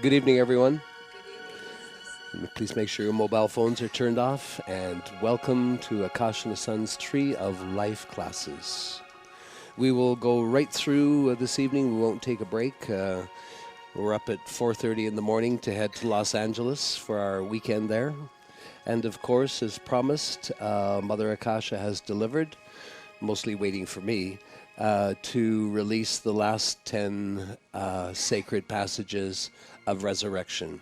Good evening, everyone. Please make sure your mobile phones are turned off, and welcome to Akasha and the Sun's Tree of Life classes. We will go right through this evening. We won't take a break. We're up at 4:30 in the morning to head to Los Angeles for our weekend there. And of course, as promised, Mother Akasha has delivered, mostly waiting for me, to release the last 10 sacred passages of resurrection.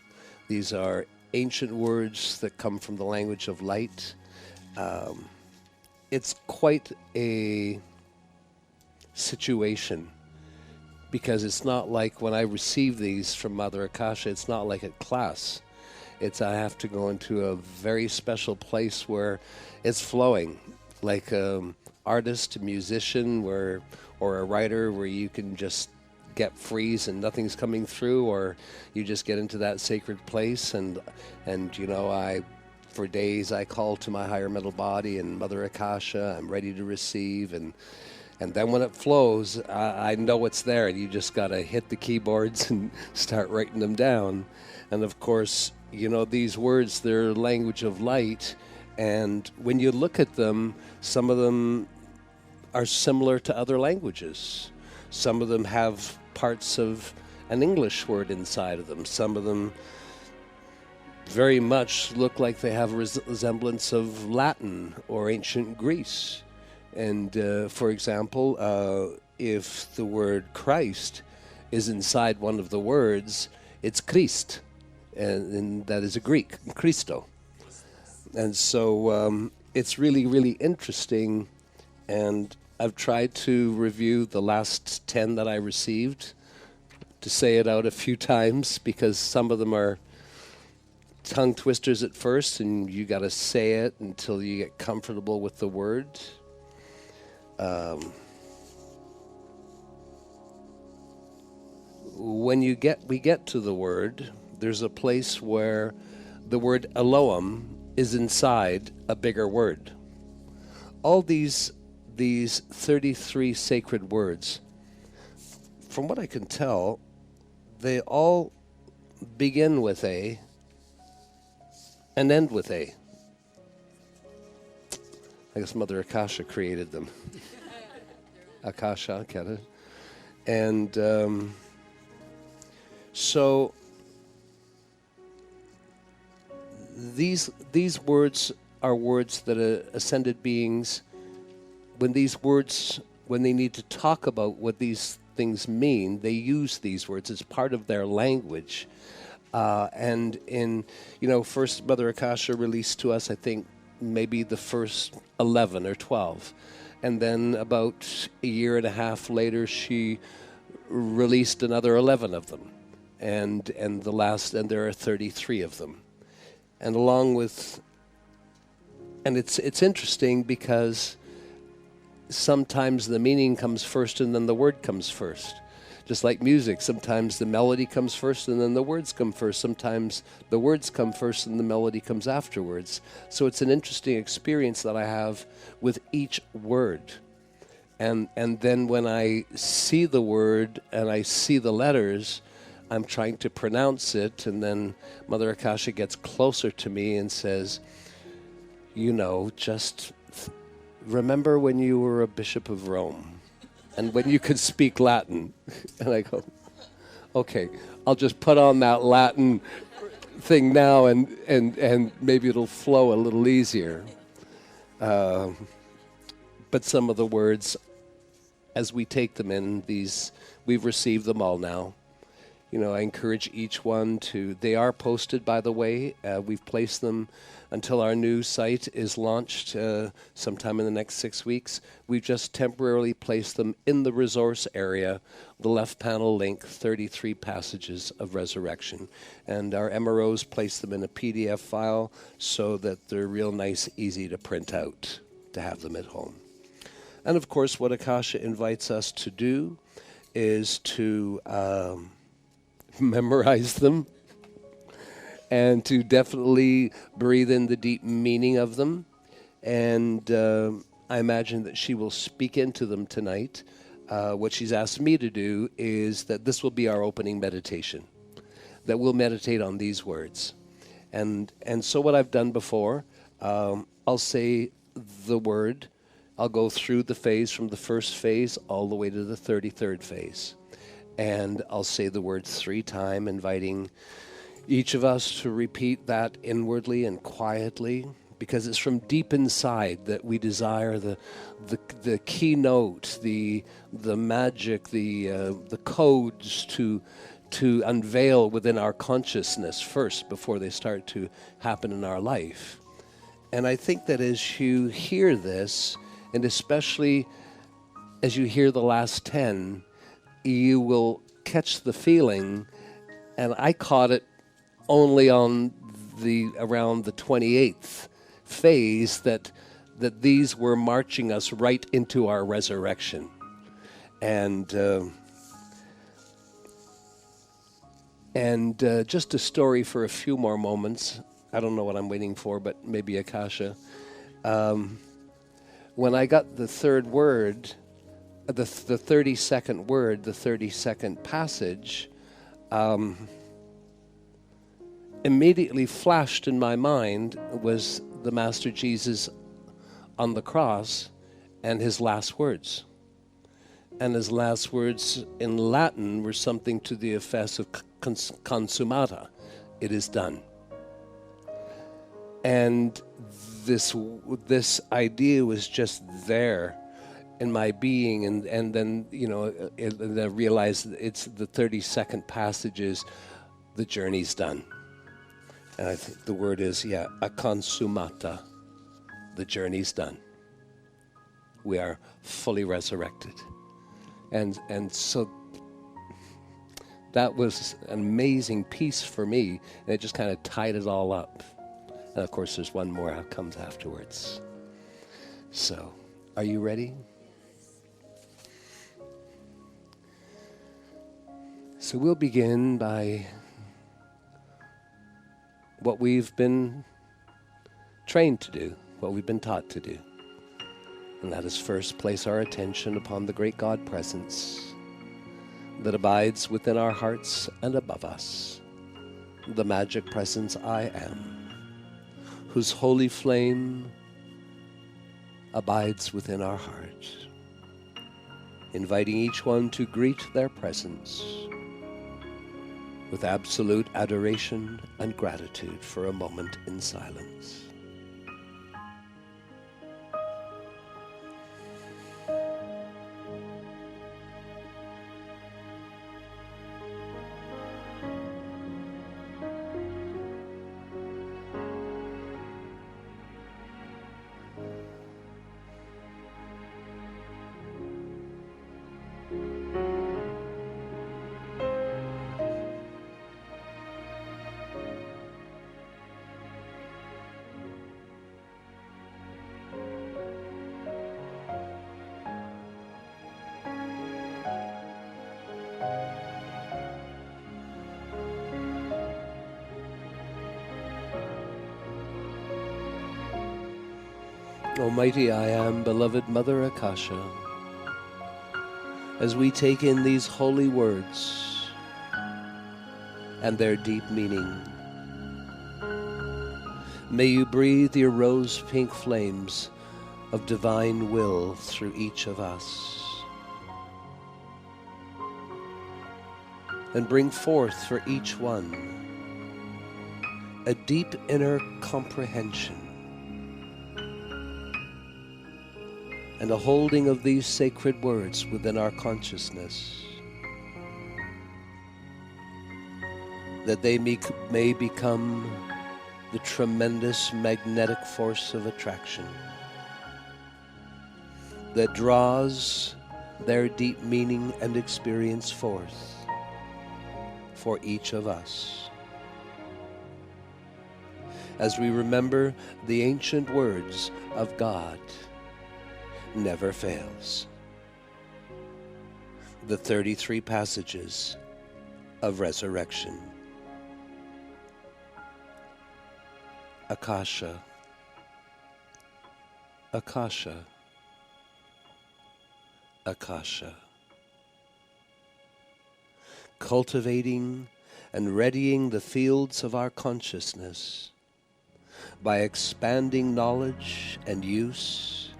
These are ancient words that come from the language of light. It's quite a situation because it's not like when I receive these from Mother Akasha, it's not like a class. I have to go into a very special place where it's flowing, like artist, a musician, or a writer, where you can just get freeze and nothing's coming through, or you just get into that sacred place and I for days I call to my higher mental body and Mother Akasha. I'm ready to receive, and then when it flows, I know it's there, and you just got to hit the keyboards and start writing them down. And of course, these words, they're language of light, and when you look at them, some of them are similar to other languages. Some of them have parts of an English word inside of them. Some of them very much look like they have a resemblance of Latin or ancient Greece. And for example, if the word Christ is inside one of the words, it's Christ, and that is a Greek, Christo. And so it's really, really interesting, and I've tried to review the last 10 that I received, to say it out a few times, because some of them are tongue twisters at first, and you got to say it until you get comfortable with the word. When we get to the word, there's a place where the word Elohim is inside a bigger word. All these 33 sacred words, from what I can tell, they all begin with A and end with A. I guess Mother Akasha created them. Akasha, get it? And so these words are words that ascended beings, when they need to talk about what these things mean, they use these words as part of their language. And first Mother Akasha released to us, I think, maybe the first 11 or 12. And then about a year and a half later, she released another 11 of them. And there are 33 of them. And it's interesting because sometimes the meaning comes first and then the word comes first. Just like music, sometimes the melody comes first and then the words come first. Sometimes the words come first and the melody comes afterwards. So it's an interesting experience that I have with each word. And then when I see the word and I see the letters, I'm trying to pronounce it, and then Mother Akasha gets closer to me and says, just remember when you were a bishop of Rome and when you could speak Latin. And I go, okay, I'll just put on that Latin thing now and maybe it'll flow a little easier. But some of the words, as we take them in, we've received them all now. I encourage each one they are posted, by the way. We've placed them until our new site is launched sometime in the next 6 weeks. We've just temporarily placed them in the resource area, the left panel link, 33 passages of resurrection. And our MROs place them in a PDF file so that they're real nice, easy to print out, to have them at home. And of course, what Akasha invites us to do is to memorize them and to definitely breathe in the deep meaning of them. And I imagine that she will speak into them tonight. What she's asked me to do is that this will be our opening meditation. that we'll meditate on these words. And so what I've done before, I'll say the word. I'll go through the phase from the first phase all the way to the 33rd phase. And I'll say the word 3 times, inviting each of us to repeat that inwardly and quietly, because it's from deep inside that we desire the keynote, the magic, the codes to unveil within our consciousness first before they start to happen in our life. And I think that as you hear this, and especially as you hear the last 10, you will catch the feeling, and I caught it only on around the 28th phase, that these were marching us right into our resurrection. And just a story for a few more moments. I don't know what I'm waiting for, but maybe Akasha. When I got the third word, the 32nd word, the 32nd passage, immediately flashed in my mind was the Master Jesus on the cross and his last words. And his last words in Latin were something to the effect of consumata, it is done. And this idea was just there in my being, and then, and I realized it's the 32nd passage is, the journey's done. And I think the word is, a consumata, the journey's done. We are fully resurrected. And so that was an amazing piece for me, and it just kind of tied it all up. And of course, there's one more that comes afterwards. So, are you ready? So we'll begin by what we've been trained to do, what we've been taught to do. And that is first place our attention upon the great God presence that abides within our hearts and above us, the magic presence I am, whose holy flame abides within our heart, inviting each one to greet their presence with absolute adoration and gratitude for a moment in silence. Almighty I Am, beloved Mother Akasha, as we take in these holy words and their deep meaning, may you breathe your rose-pink flames of divine will through each of us, and bring forth for each one a deep inner comprehension and a holding of these sacred words within our consciousness, that they may become the tremendous magnetic force of attraction that draws their deep meaning and experience forth for each of us. As we remember the ancient words of God, never fails. The 33 passages of resurrection. Akasha, Akasha, Akasha. Cultivating and readying the fields of our consciousness by expanding knowledge and use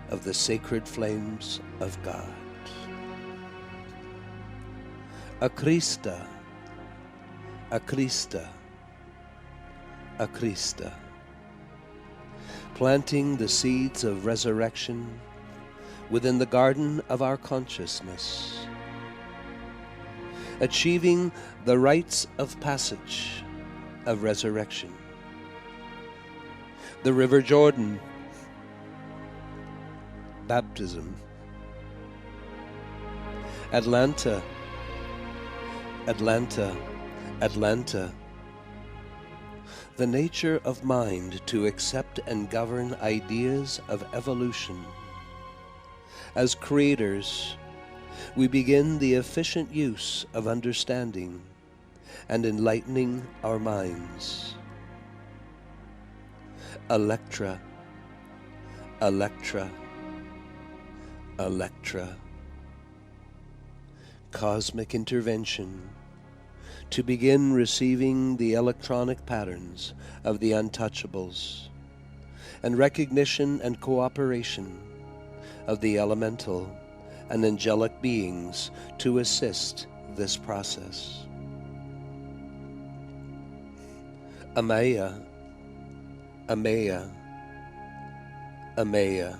of the sacred flames of God. Akrista, Akrista, Akrista. Planting the seeds of resurrection within the garden of our consciousness. Achieving the rites of passage of resurrection. The River Jordan, baptism. Atlanta, Atlanta, Atlanta. The nature of mind to accept and govern ideas of evolution. As creators, we begin the efficient use of understanding and enlightening our minds. Electra, Electra, Electra. Cosmic intervention to begin receiving the electronic patterns of the untouchables and recognition and cooperation of the elemental and angelic beings to assist this process. Amaya, Amaya, Amaya.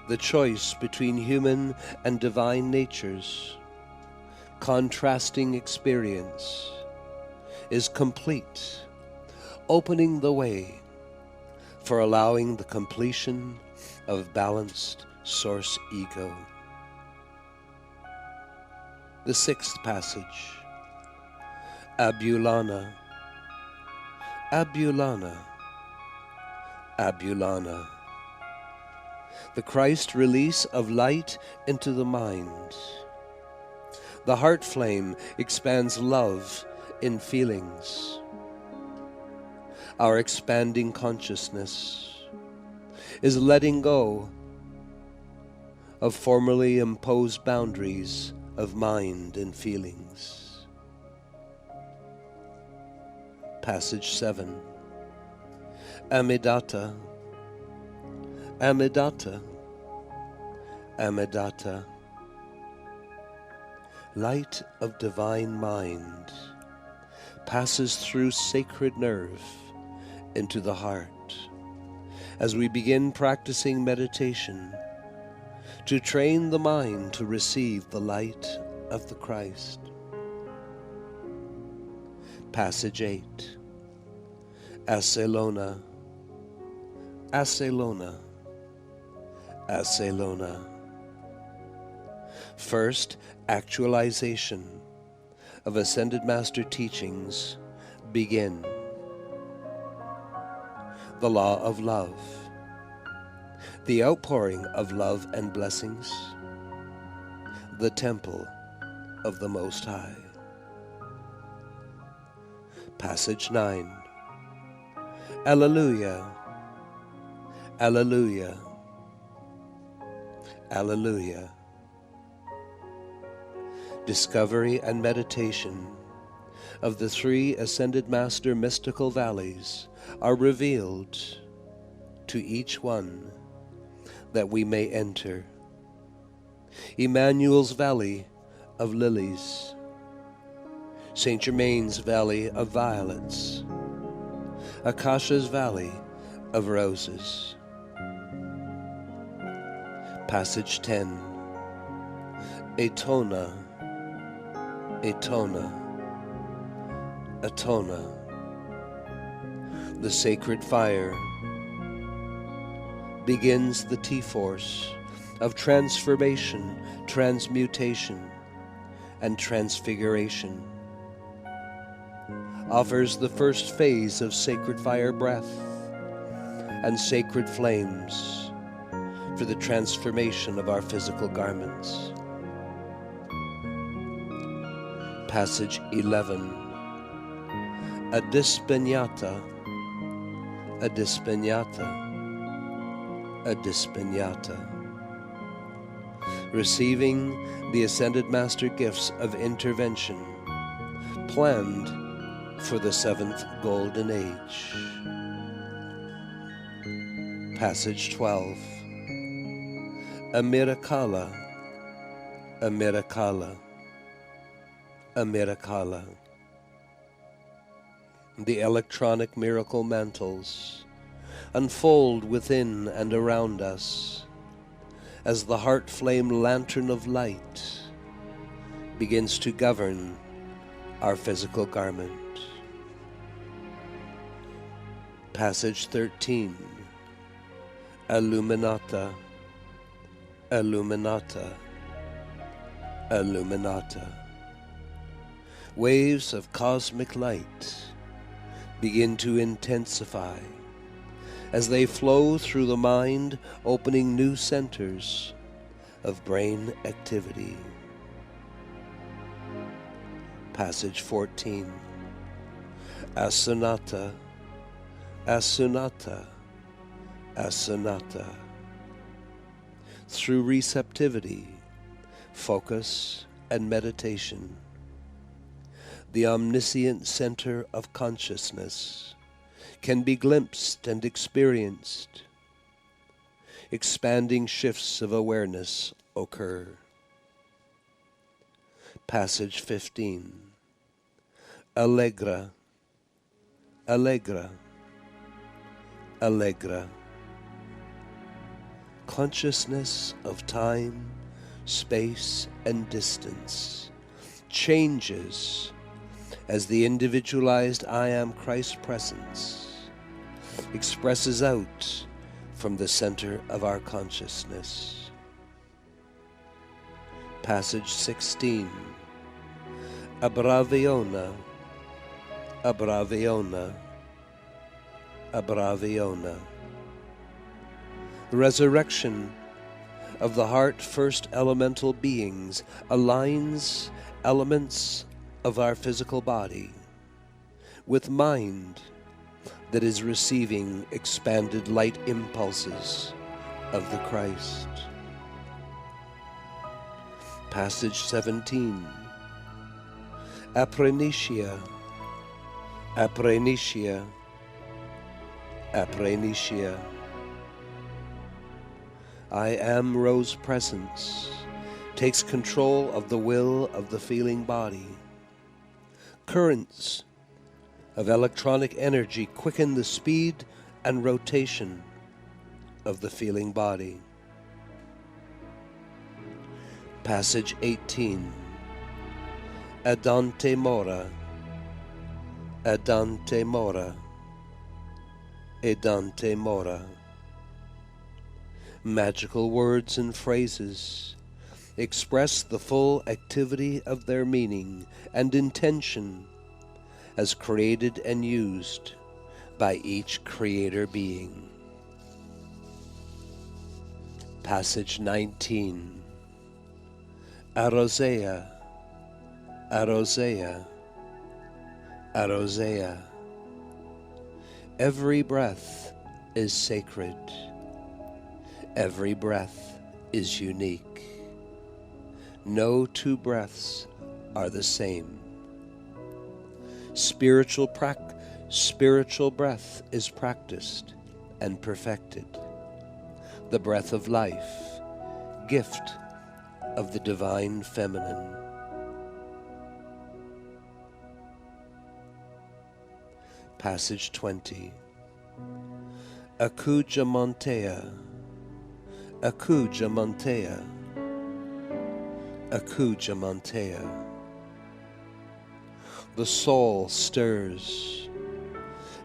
The choice between human and divine natures, contrasting experience, is complete, opening the way for allowing the completion of balanced source ego. The sixth passage. Abulana, Abulana, Abulana. The Christ release of light into the mind. The heart flame expands love in feelings. Our expanding consciousness is letting go of formerly imposed boundaries of mind and feelings. Passage 7. Amidatta, Amidatta, Amidatta. Light of divine mind passes through sacred nerve into the heart as we begin practicing meditation to train the mind to receive the light of the Christ. Passage 8. Acelona, Acelona, Acelona. First, actualization of Ascended Master teachings begin. The law of love, the outpouring of love and blessings, the temple of the Most High. Passage 9. Alleluia, Alleluia, Alleluia. Discovery and meditation of the three Ascended Master mystical valleys are revealed to each one that we may enter. Emmanuel's Valley of Lilies, Saint Germain's Valley of Violets, Akasha's Valley of Roses. Passage 10. Etona, Etona, Etona. The sacred fire begins the T-force of transformation, transmutation, and transfiguration. Offers the first phase of sacred fire breath and sacred flames for the transformation of our physical garments. Passage 11. Adispegnata, Adispegnata, Adispegnata. Receiving the Ascended Master gifts of intervention planned for the seventh golden age. Passage 12. Amirakala, Amirakala, Amirakala. The electronic miracle mantles unfold within and around us as the heart flame lantern of light begins to govern our physical garment. Passage 13. Illuminata, Illuminata, Illuminata. Waves of cosmic light begin to intensify as they flow through the mind, opening new centers of brain activity. Passage 14. Asunata, Asunata, Asunata. Through receptivity, focus, and meditation, the omniscient center of consciousness can be glimpsed and experienced. Expanding shifts of awareness occur. Passage 15. Allegra, Allegra, Allegra. Consciousness of time, space, and distance changes as the individualized I Am Christ presence expresses out from the center of our consciousness. Passage 16. Abbraviona, Abbraviona, Abbraviona. Resurrection of the heart first elemental beings aligns elements of our physical body with mind that is receiving expanded light impulses of the Christ. Passage 17. Aphrenitia, Aphrenitia, Aphrenitia. I Am Rose Presence takes control of the will of the feeling body. Currents of electronic energy quicken the speed and rotation of the feeling body. Passage 18. Adante Mora, Adante Mora, Adante Mora. Magical words and phrases express the full activity of their meaning and intention as created and used by each creator being. Passage 19. Arosea, Arosea, Arosea. Every breath is sacred. Every breath is unique. No two breaths are the same. Spiritual breath is practiced and perfected. The breath of life, gift of the divine feminine. Passage 20. Akuja Montea, Akuja Montea, Akuja Montea. The soul stirs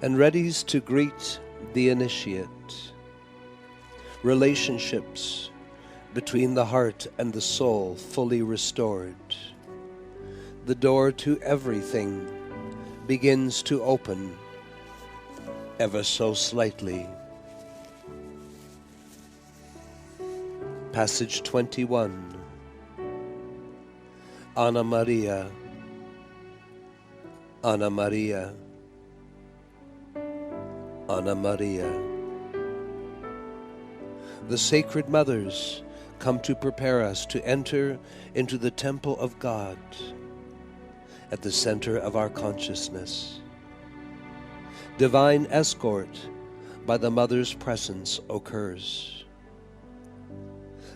and readies to greet the initiate. Relationships between the heart and the soul fully restored. The door to everything begins to open ever so slightly. Passage 21. Anna Maria, Anna Maria, Anna Maria. The sacred mothers come to prepare us to enter into the temple of God at the center of our consciousness. Divine escort by the Mother's presence occurs.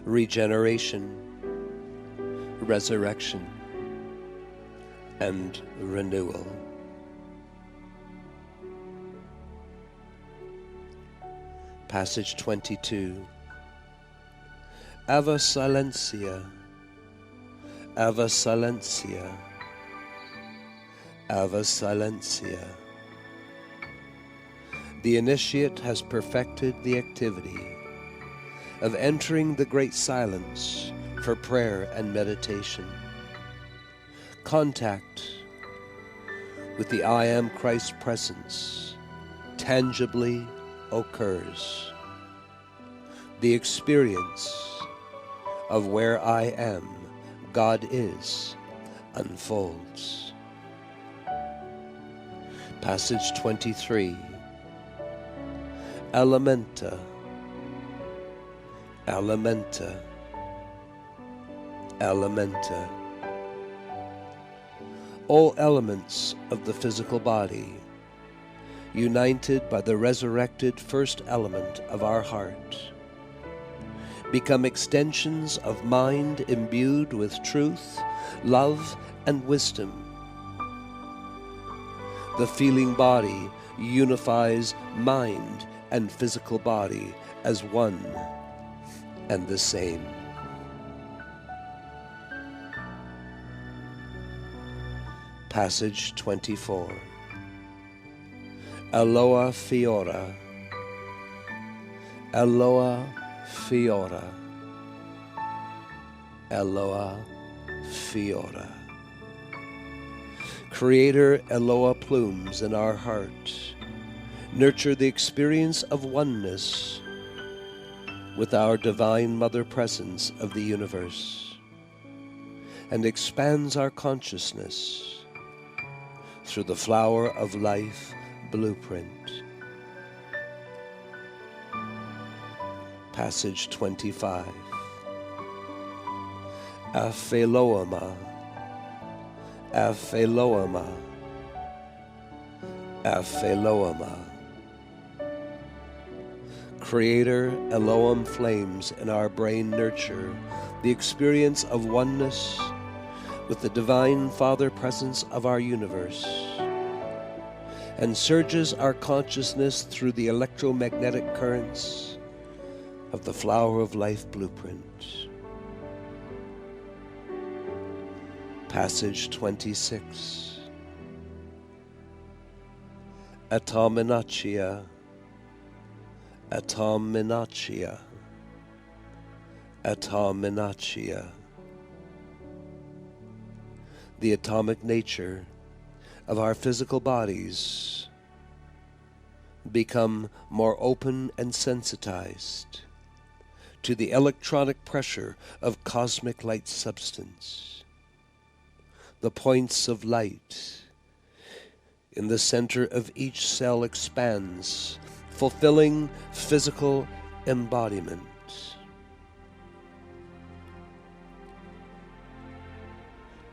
Regeneration, resurrection, and renewal. Passage 22. Ava silentia, Ava silentia, Ava silentia. The initiate has perfected the activity of entering the great silence for prayer and meditation. Contact with the I Am Christ presence tangibly occurs. The experience of where I am, God is, unfolds. Passage 23. Elementa, elementa, elementa. All elements of the physical body, united by the resurrected first element of our heart, become extensions of mind imbued with truth, love, and wisdom. The feeling body unifies mind and physical body as one and the same. Passage 24. Aloha fiora, Aloha fiora, Aloha fiora. Creator Aloha plumes in our heart nurture the experience of oneness with our Divine Mother Presence of the universe and expands our consciousness through the flower of life blueprint. Passage 25. Apheloama, Apheloama, Apheloama. Creator Elohim flames in our brain nurture the experience of oneness with the Divine Father presence of our universe and surges our consciousness through the electromagnetic currents of the flower of life blueprint. Passage 26. Atominachia, Atominachia, Atominachia. The atomic nature of our physical bodies become more open and sensitized to the electronic pressure of cosmic light substance. The points of light in the center of each cell expands, fulfilling physical embodiment.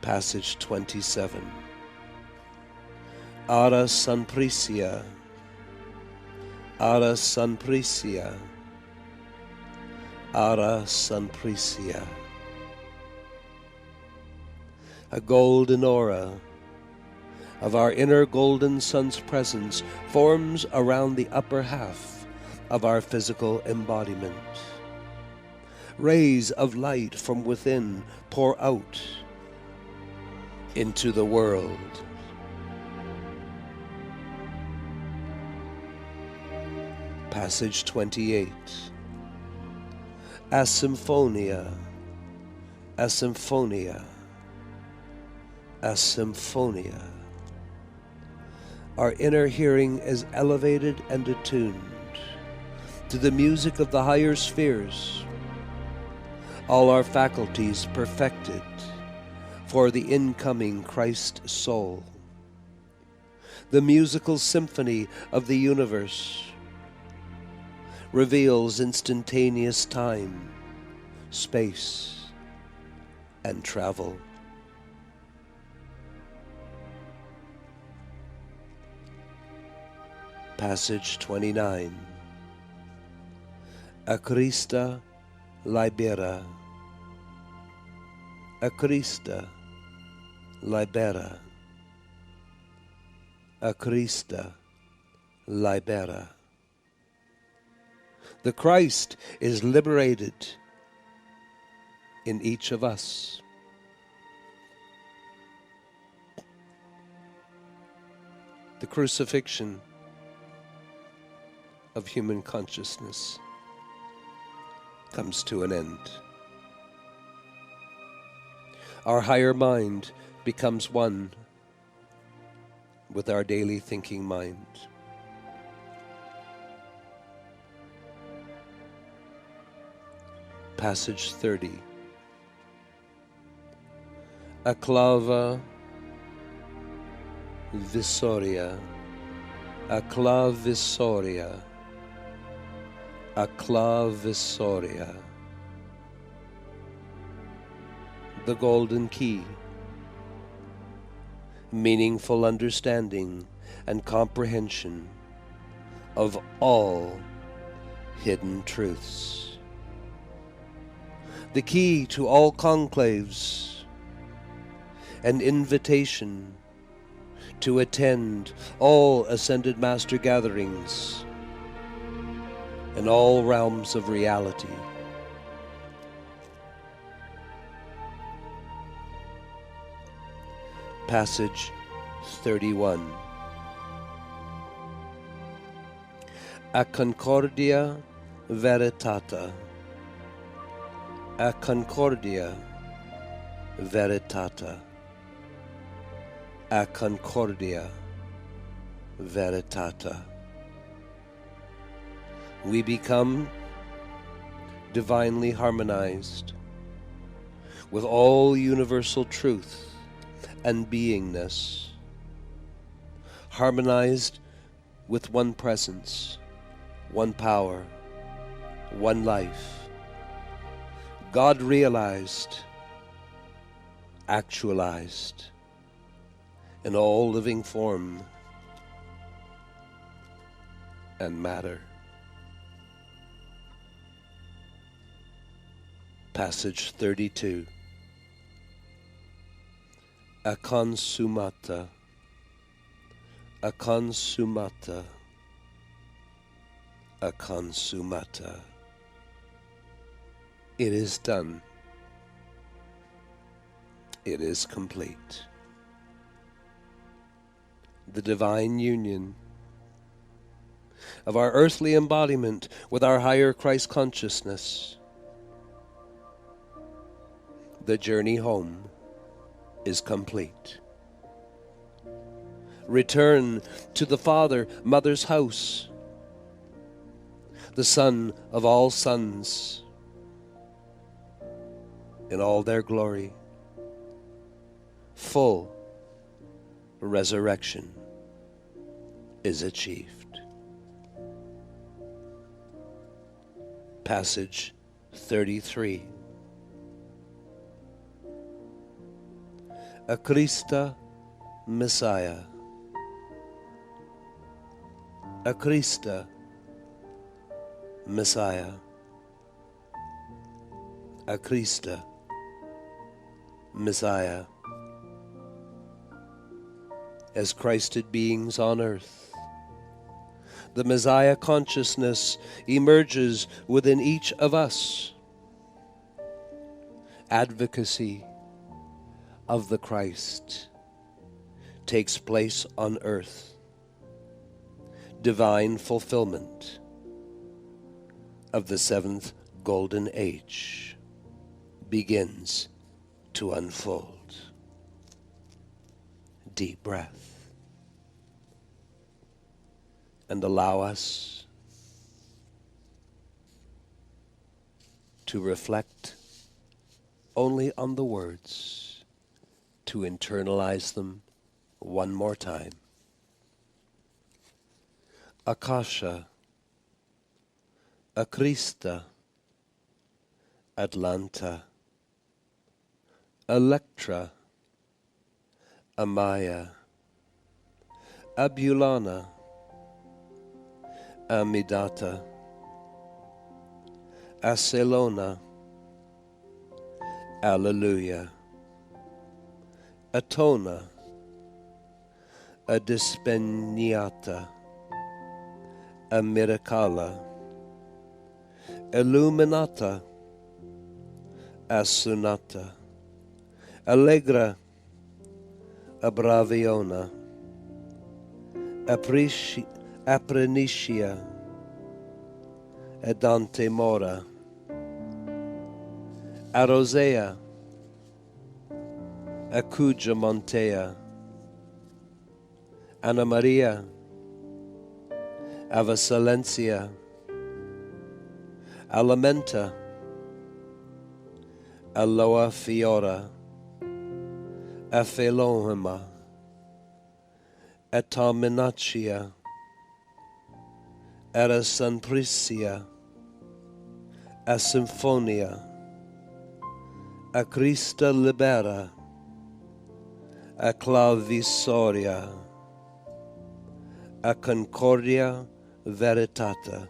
Passage 27. Ara Sanprisia, Ara Sanprisia, Ara Sanprisia. A golden aura of our inner golden sun's presence forms around the upper half of our physical embodiment. Rays of light from within pour out into the world. Passage 28. Asymphonia, Asymphonia, Asymphonia. Our inner hearing is elevated and attuned to the music of the higher spheres. All our faculties perfected for the incoming Christ soul. The musical symphony of the universe reveals instantaneous time, space, and travel. Passage 29. Akrista libera. Akrista libera. Akrista libera. The Christ is liberated in each of us. The crucifixion of human consciousness comes to an end. Our higher mind becomes one with our daily thinking mind. Passage 30. Aclava visoria. Aclavisoria. Aclavisoria. The golden key. Meaningful understanding and comprehension of all hidden truths. The key to all conclaves, an invitation to attend all Ascended Master gatherings in all realms of reality. Passage 31. A concordia veritata. A concordia veritata. A concordia veritata. We become divinely harmonized with all universal truth and beingness, harmonized with one presence, one power, one life, God realized, actualized in all living form and matter. Passage 32. A consumata. A consumata. A consumata. It is done. It is complete. The divine union of our earthly embodiment with our higher Christ consciousness. The journey home is complete. Return to the Father, Mother's house, the Son of all sons, in all their glory. Full resurrection is achieved. Passage 33. A Christa Messiah. A Christa Messiah. A Christa Messiah. As Christed beings on earth, the Messiah consciousness emerges within each of us. Advocacy of the Christ takes place on earth. Divine fulfillment of the seventh golden age begins to unfold. Deep breath. And allow us to reflect only on the words, to internalize them one more time. Akasha, Akrista, Atlanta, Electra, Amaya, Abulana, Amidata, Aselona, Alleluia, Atona, Adispeniata, Amiracala, Illuminata, Asunata, Allegra, Abraviona, Aprenitia, Edante Mora, Arosea, Acuja Montea, Anna Maria, Ava Silencia, Alamenta, Aloa Fiora, Aphelohima, Etaminaccia, Erasanpricia, A Symphonia, A Christa Libera, A Clavisoria, A Concordia Veritata.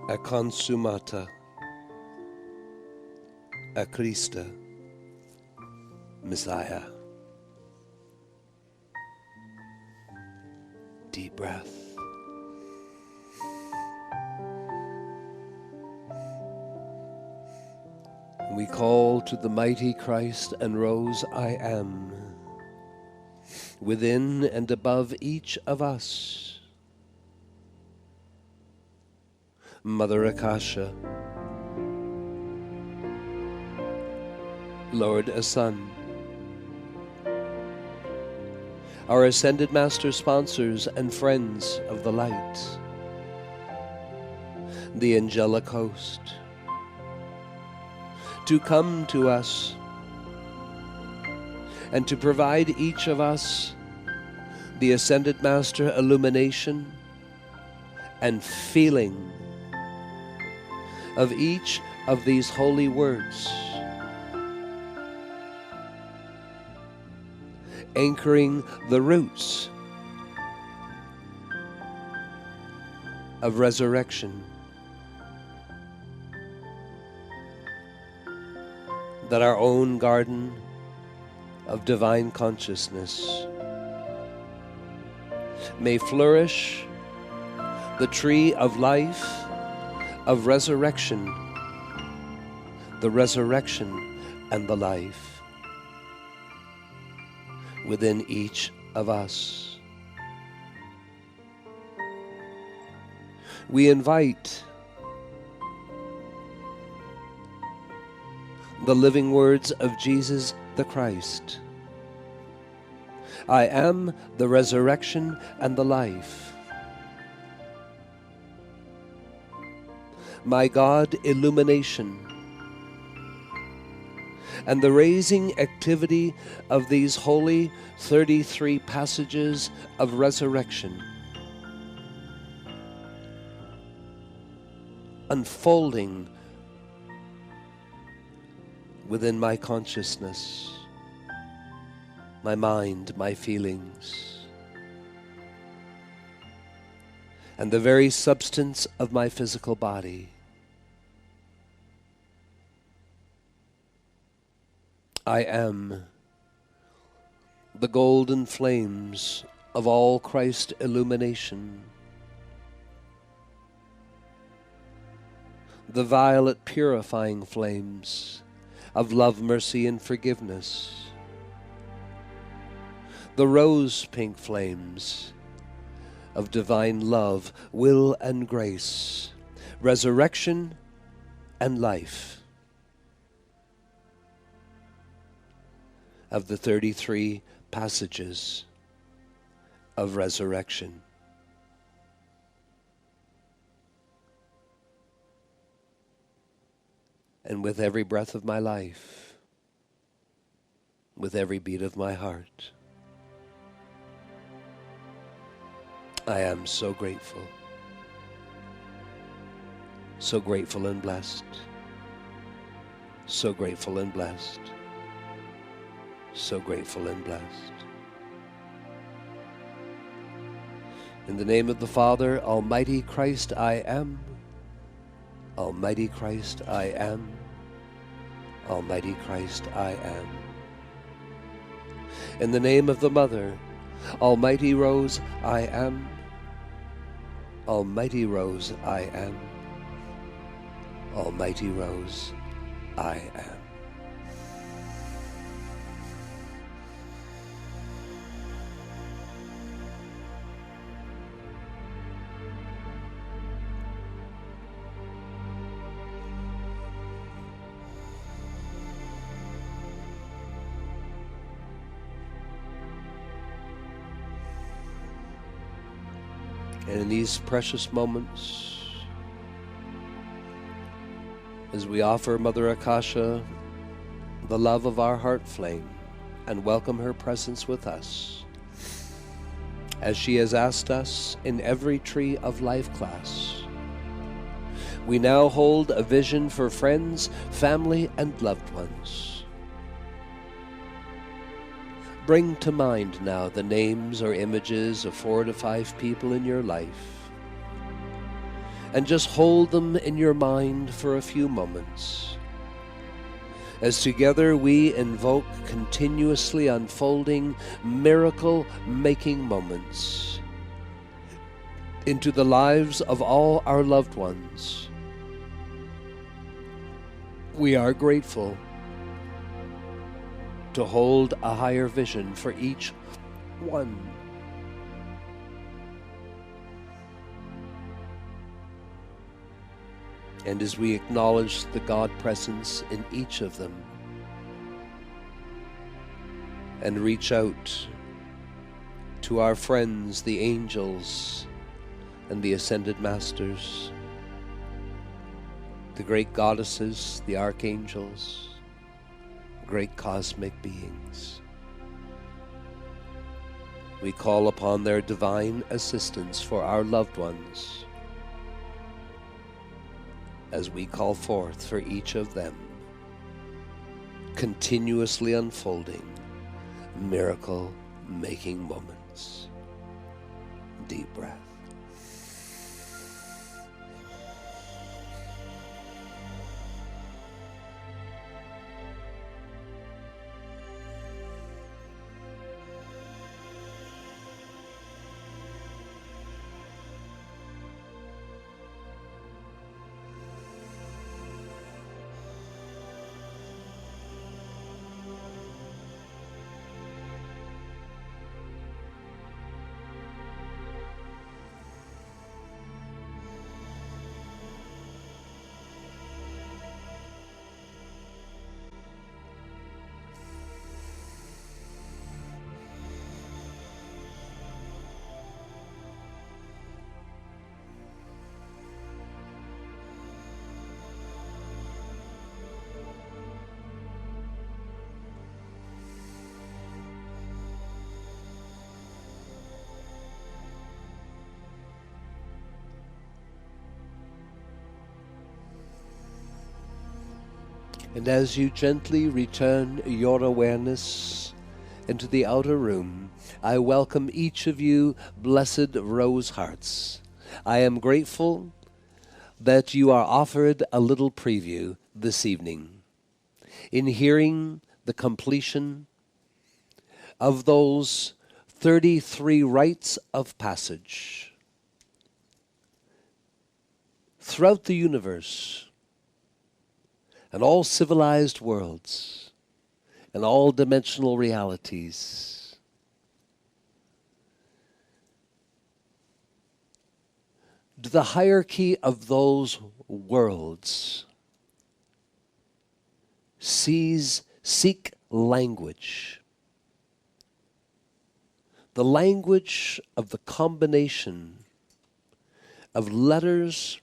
A Consumata, A Christa, Messiah. Deep breath. We call to the mighty Christ and Rose I am, within and above each of us. Mother Akasha, Lord Asun, our Ascended Master sponsors and friends of the light, the angelic host, to come to us and to provide each of us the Ascended Master illumination and feeling of each of these holy words, anchoring the roots of resurrection, that our own garden of divine consciousness may flourish the tree of life, of resurrection, the resurrection and the life within each of us. We invite the living words of Jesus the Christ. I am the resurrection and the life. My God, illumination, and the raising activity of these holy 33 passages of resurrection, unfolding within my consciousness, my mind, my feelings, and the very substance of my physical body. I am the golden flames of all Christ illumination, the violet purifying flames of love, mercy, and forgiveness, the rose pink flames of divine love, will, and grace, resurrection and life of the 33 passages of resurrection. And with every breath of my life, with every beat of my heart, I am so grateful and blessed, so grateful and blessed. So grateful and blessed. In the name of the Father, Almighty Christ, I am. Almighty Christ, I am. Almighty Christ, I am. In the name of the Mother, Almighty Rose, I am. Almighty Rose, I am. Almighty Rose, I am. And in these precious moments, as we offer Mother Akasha the love of our heart flame and welcome her presence with us, as she has asked us in every Tree of Life class, we now hold a vision for friends, family, and loved ones. Bring to mind now the names or images of 4 to 5 people in your life, and just hold them in your mind for a few moments, as together we invoke continuously unfolding, miracle-making moments into the lives of all our loved ones. We are grateful to hold a higher vision for each one. And as we acknowledge the God presence in each of them, and reach out to our friends, the angels and the ascended masters, the great goddesses, the archangels, great cosmic beings, we call upon their divine assistance for our loved ones, as we call forth for each of them continuously unfolding miracle-making moments. Deep breath. And as you gently return your awareness into the outer room, I welcome each of you, blessed rose hearts. I am grateful that you are offered a little preview this evening in hearing the completion of those 33 rites of passage throughout the universe and all civilized worlds and all dimensional realities. The hierarchy of those worlds seek language. The language of the combination of letters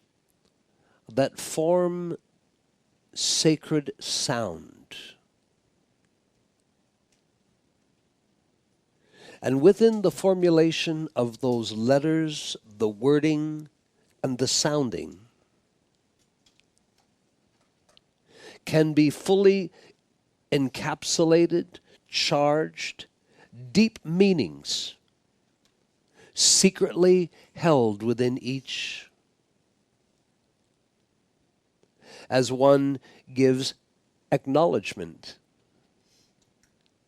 that form sacred sound. And within the formulation of those letters, the wording and the sounding can be fully encapsulated, charged, deep meanings secretly held within each. As one gives acknowledgement,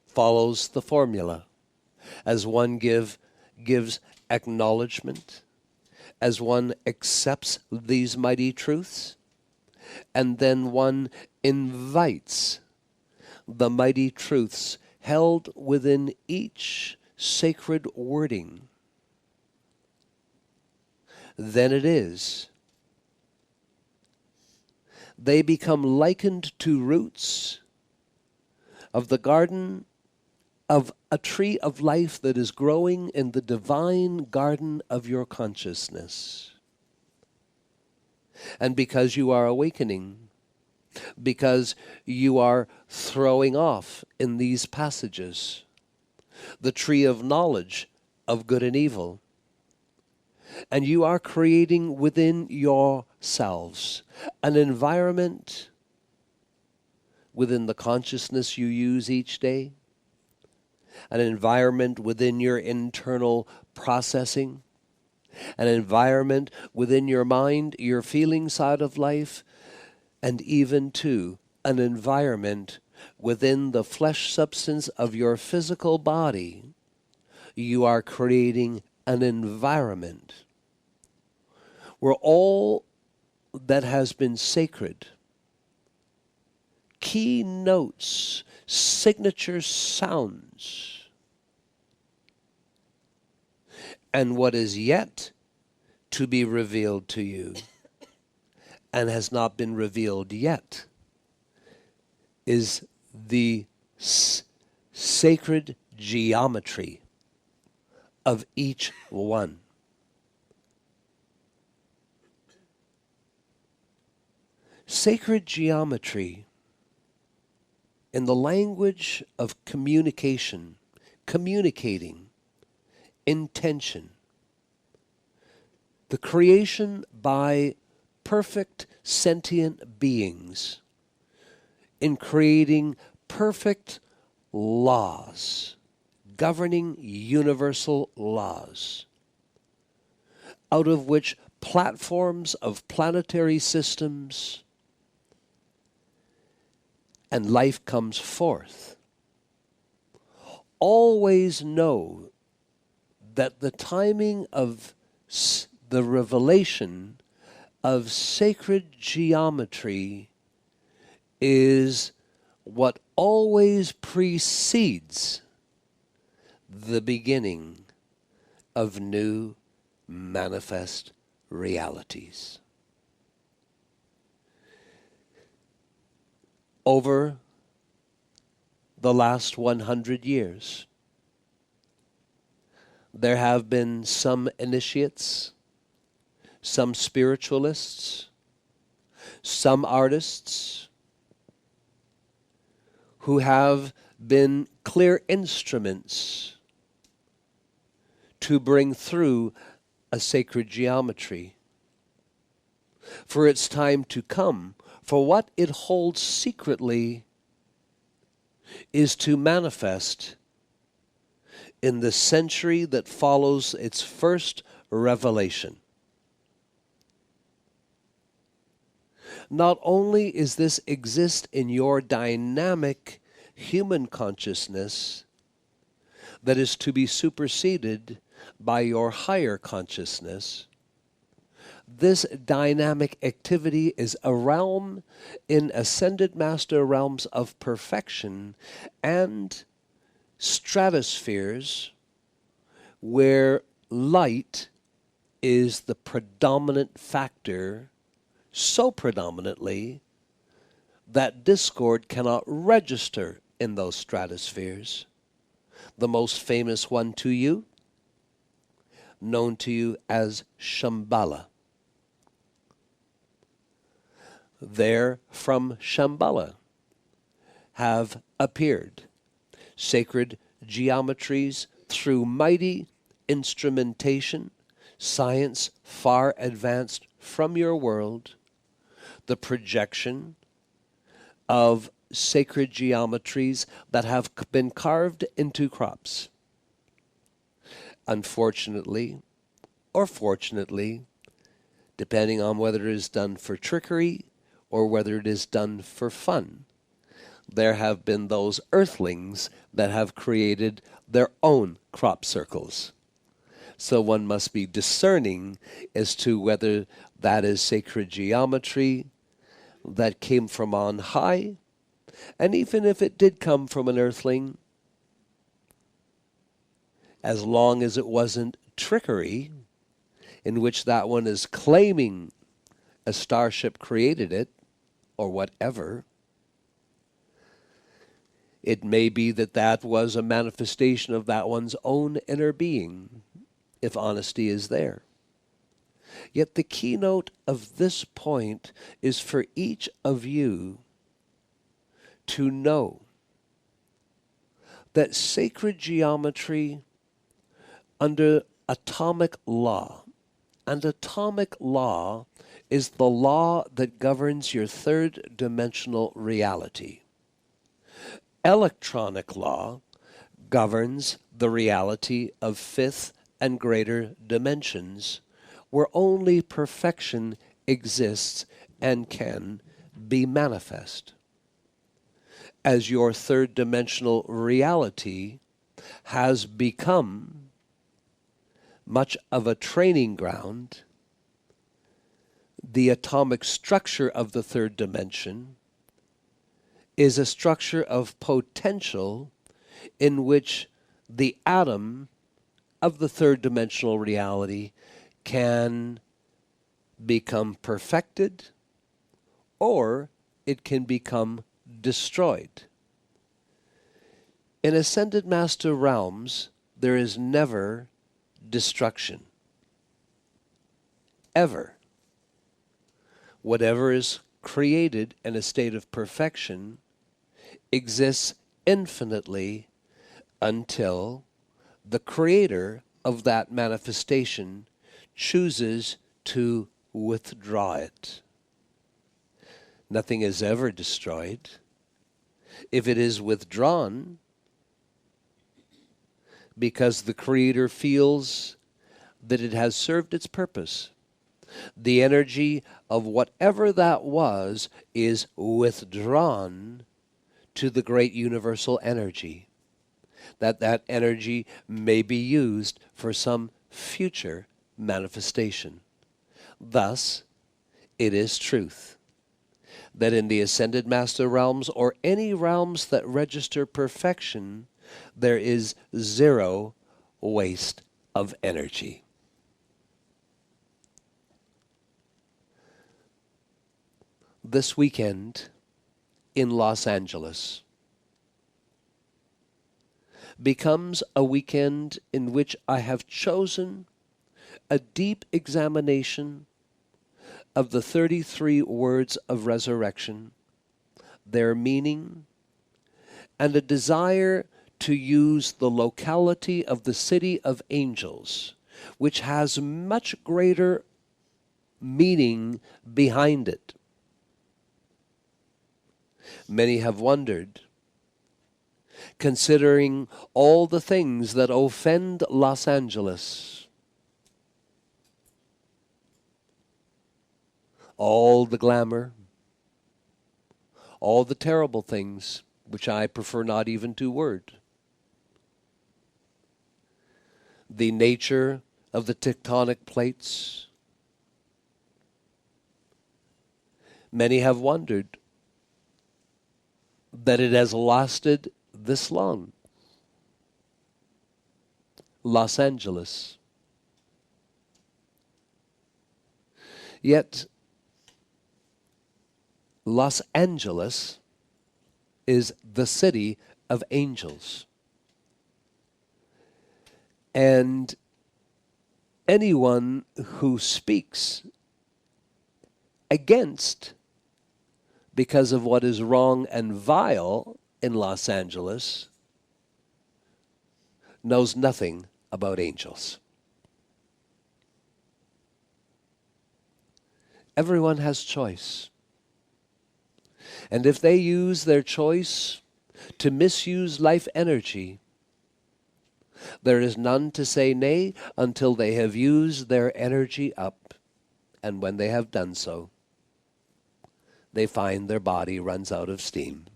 follows the formula. As one gives acknowledgement, as one accepts these mighty truths, and then one invites the mighty truths held within each sacred wording, then it is they become likened to roots of the garden of a tree of life that is growing in the divine garden of your consciousness. And because you are awakening, because you are throwing off in these passages the tree of knowledge of good and evil, and you are creating within yourselves an environment within the consciousness you use each day, an environment within your internal processing, an environment within your mind, your feeling side of life, and even too an environment within the flesh substance of your physical body. You are creating an environment where all that has been sacred, key notes, signature sounds, and what is yet to be revealed to you and has not been revealed yet is the sacred geometry of each one. Sacred geometry, in the language of communication, communicating, intention, the creation by perfect sentient beings in creating perfect laws, governing universal laws, out of which platforms of planetary systems and life comes forth. Always know that the timing of the revelation of sacred geometry is what always precedes the beginning of new manifest realities. Over the last 100 years, there have been some initiates, some spiritualists, some artists who have been clear instruments to bring through a sacred geometry. For its time to come, for what it holds secretly is to manifest in the century that follows its first revelation. Not only is this exist in your dynamic human consciousness that is to be superseded by your higher consciousness, this dynamic activity is a realm in ascended master realms of perfection and stratospheres where light is the predominant factor, so predominantly that discord cannot register in those stratospheres. The most famous one to you, known to you as Shambhala. There from Shambhala have appeared sacred geometries through mighty instrumentation, science far advanced from your world, the projection of sacred geometries that have been carved into crops. Unfortunately, or fortunately, depending on whether it is done for trickery or whether it is done for fun, there have been those earthlings that have created their own crop circles. So one must be discerning as to whether that is sacred geometry that came from on high, and even if it did come from an earthling, as long as it wasn't trickery, in which that one is claiming a starship created it, or whatever, it may be that that was a manifestation of that one's own inner being, if honesty is there. Yet the keynote of this point is for each of you to know that sacred geometry under atomic law, and atomic law is the law that governs your third dimensional reality. Electronic law governs the reality of fifth and greater dimensions, where only perfection exists and can be manifest. As your third dimensional reality has become much of a training ground, the atomic structure of the third dimension is a structure of potential in which the atom of the third dimensional reality can become perfected, or it can become destroyed. In Ascended Master realms, there is never destruction. Ever. Whatever is created in a state of perfection exists infinitely until the creator of that manifestation chooses to withdraw it. Nothing is ever destroyed. If it is withdrawn, because the creator feels that it has served its purpose, the energy of whatever that was is withdrawn to the great universal energy, that energy may be used for some future manifestation. Thus, it is truth that in the Ascended Master realms, or any realms that register perfection, there is zero waste of energy. This weekend in Los Angeles becomes a weekend in which I have chosen a deep examination of the 33 words of resurrection, their meaning, and a desire to use the locality of the city of angels, which has much greater meaning behind it. Many have wondered, considering all the things that offend Los Angeles, all the glamour, all the terrible things, which I prefer not even to word, the nature of the tectonic plates. Many have wondered that it has lasted this long. Los Angeles. Yet, Los Angeles is the city of angels. And anyone who speaks against, because of what is wrong and vile in Los Angeles, knows nothing about angels. Everyone has choice. And if they use their choice to misuse life energy, there is none to say nay until they have used their energy up. And when they have done so, they find their body runs out of steam,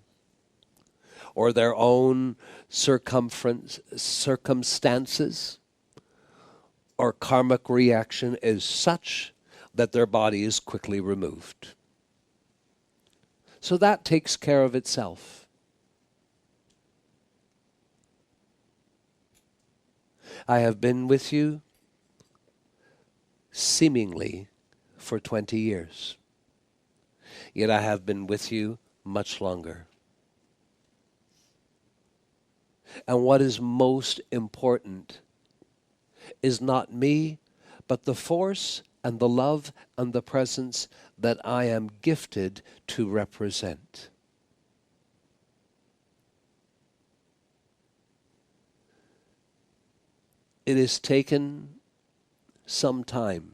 or their own circumstances or karmic reaction is such that their body is quickly removed. So that takes care of itself. I have been with you seemingly for 20 years. Yet I have been with you much longer. And what is most important is not me, but the force and the love and the presence that I am gifted to represent. It has taken some time.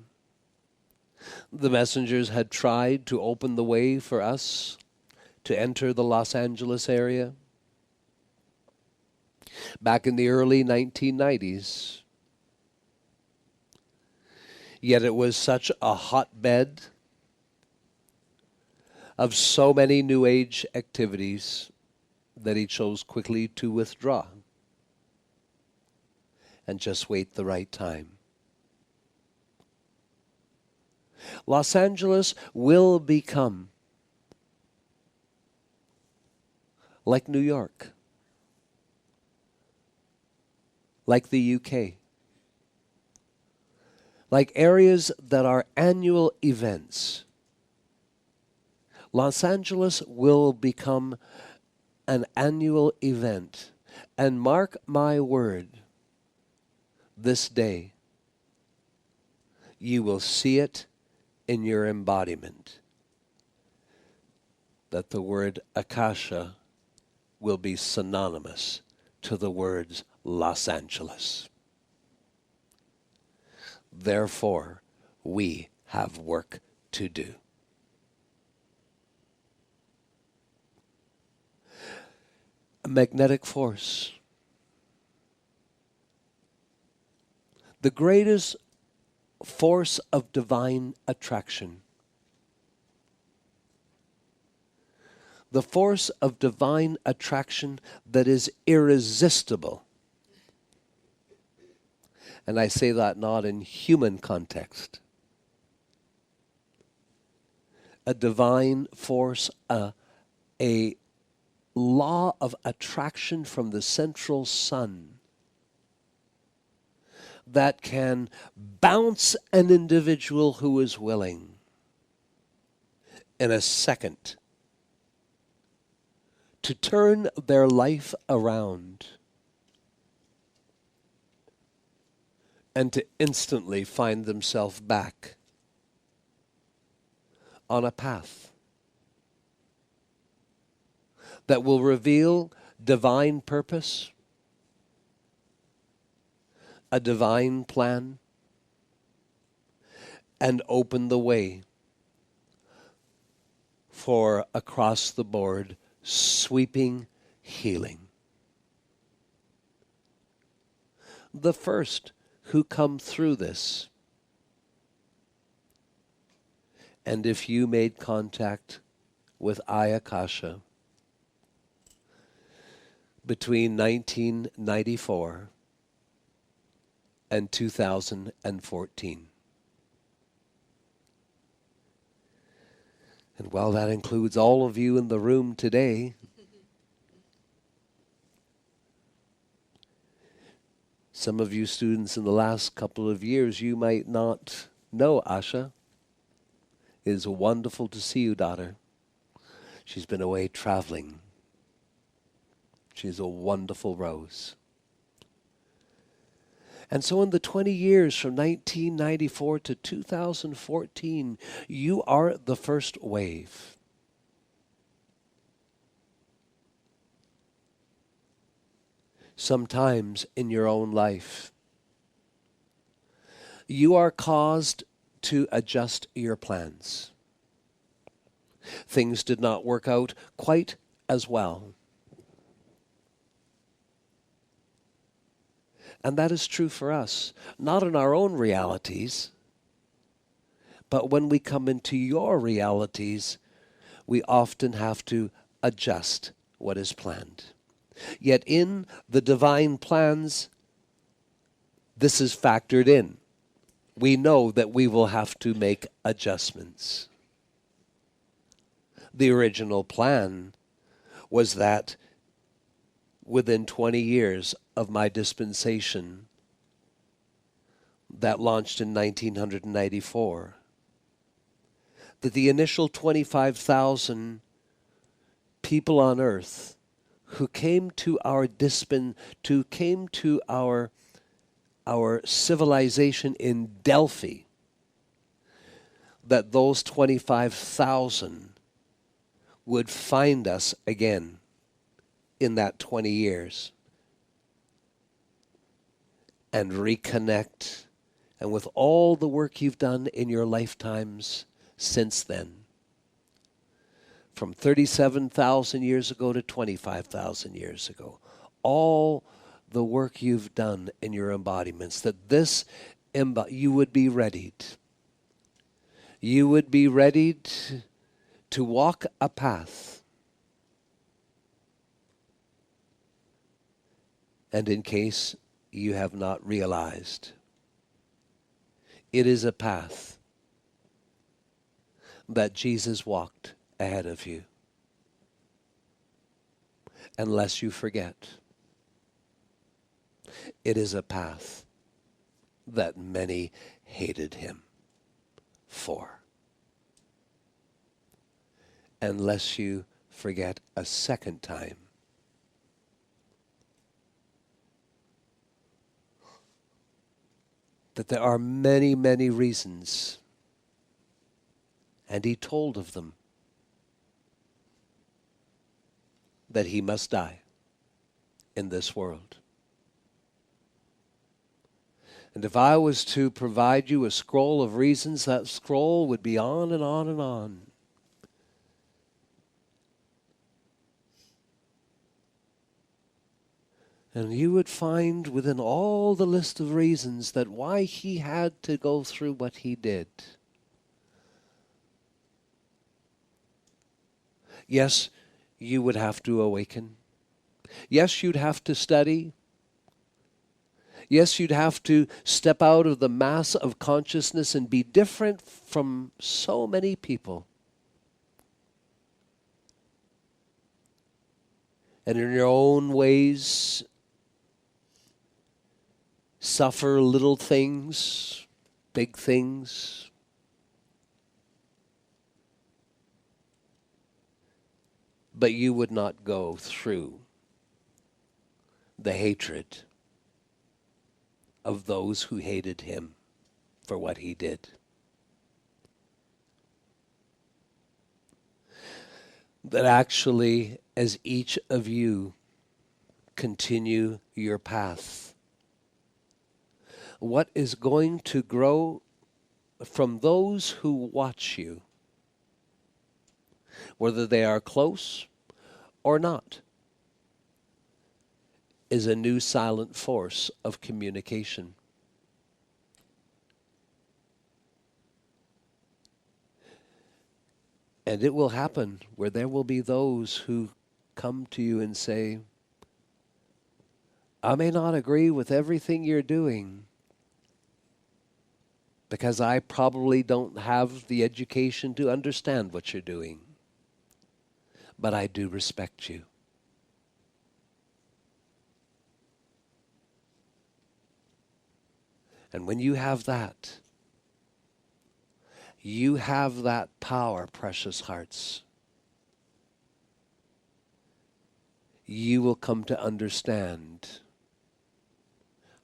The messengers had tried to open the way for us to enter the Los Angeles area back in the early 1990s. Yet it was such a hotbed of so many New Age activities that he chose quickly to withdraw and just wait the right time. Los Angeles will become like New York, like the UK, like areas that are annual events. Los Angeles will become an annual event. And mark my word, this day, you will see it in your embodiment, that the word Akasha will be synonymous to the words Los Angeles. Therefore, we have work to do. A magnetic force. The greatest force of divine attraction. The force of divine attraction that is irresistible. And I say that not in human context. A divine force, a law of attraction from the central sun that can bounce an individual who is willing in a second to turn their life around and to instantly find themselves back on a path that will reveal divine purpose, a divine plan, and open the way for across the board sweeping healing. The first who come through this, and if you made contact with Akasha between 1994 and 2014. And while that includes all of you in the room today, some of you students in the last couple of years, you might not know Asha. It is wonderful to see you, daughter. She's been away traveling. She's a wonderful rose. And so in the 20 years from 1994 to 2014, you are the first wave. Sometimes in your own life, you are caused to adjust your plans. Things did not work out quite as well. And that is true for us, not in our own realities, but when we come into your realities, we often have to adjust what is planned. Yet in the divine plans, this is factored in. We know that we will have to make adjustments. The original plan was that within 20 years of my dispensation, that launched in 1994, that the initial 25,000 people on earth who came to our our civilization in Delphi, that those 25,000 would find us again in that 20 years and reconnect. And with all the work you've done in your lifetimes since then, from 37,000 years ago to 25,000 years ago, all the work you've done in your embodiments, that this you would be readied. You would be readied to walk a path. And in case you have not realized, it is a path that Jesus walked ahead of you. Unless you forget, it is a path that many hated him for. Unless you forget a second time, that there are many, many reasons, and he told of them, that he must die in this world. And if I was to provide you a scroll of reasons, that scroll would be on and on and on. And you would find within all the list of reasons that why he had to go through what he did. Yes, you would have to awaken. Yes, you'd have to study. Yes, you'd have to step out of the mass of consciousness and be different from so many people. And in your own ways, suffer little things, big things. But you would not go through the hatred of those who hated him for what he did. That actually, as each of you continue your path, what is going to grow from those who watch you, whether they are close or not, is a new silent force of communication. And it will happen where there will be those who come to you and say, I may not agree with everything you're doing, because I probably don't have the education to understand what you're doing. But I do respect you. And when you have that power, precious hearts. You will come to understand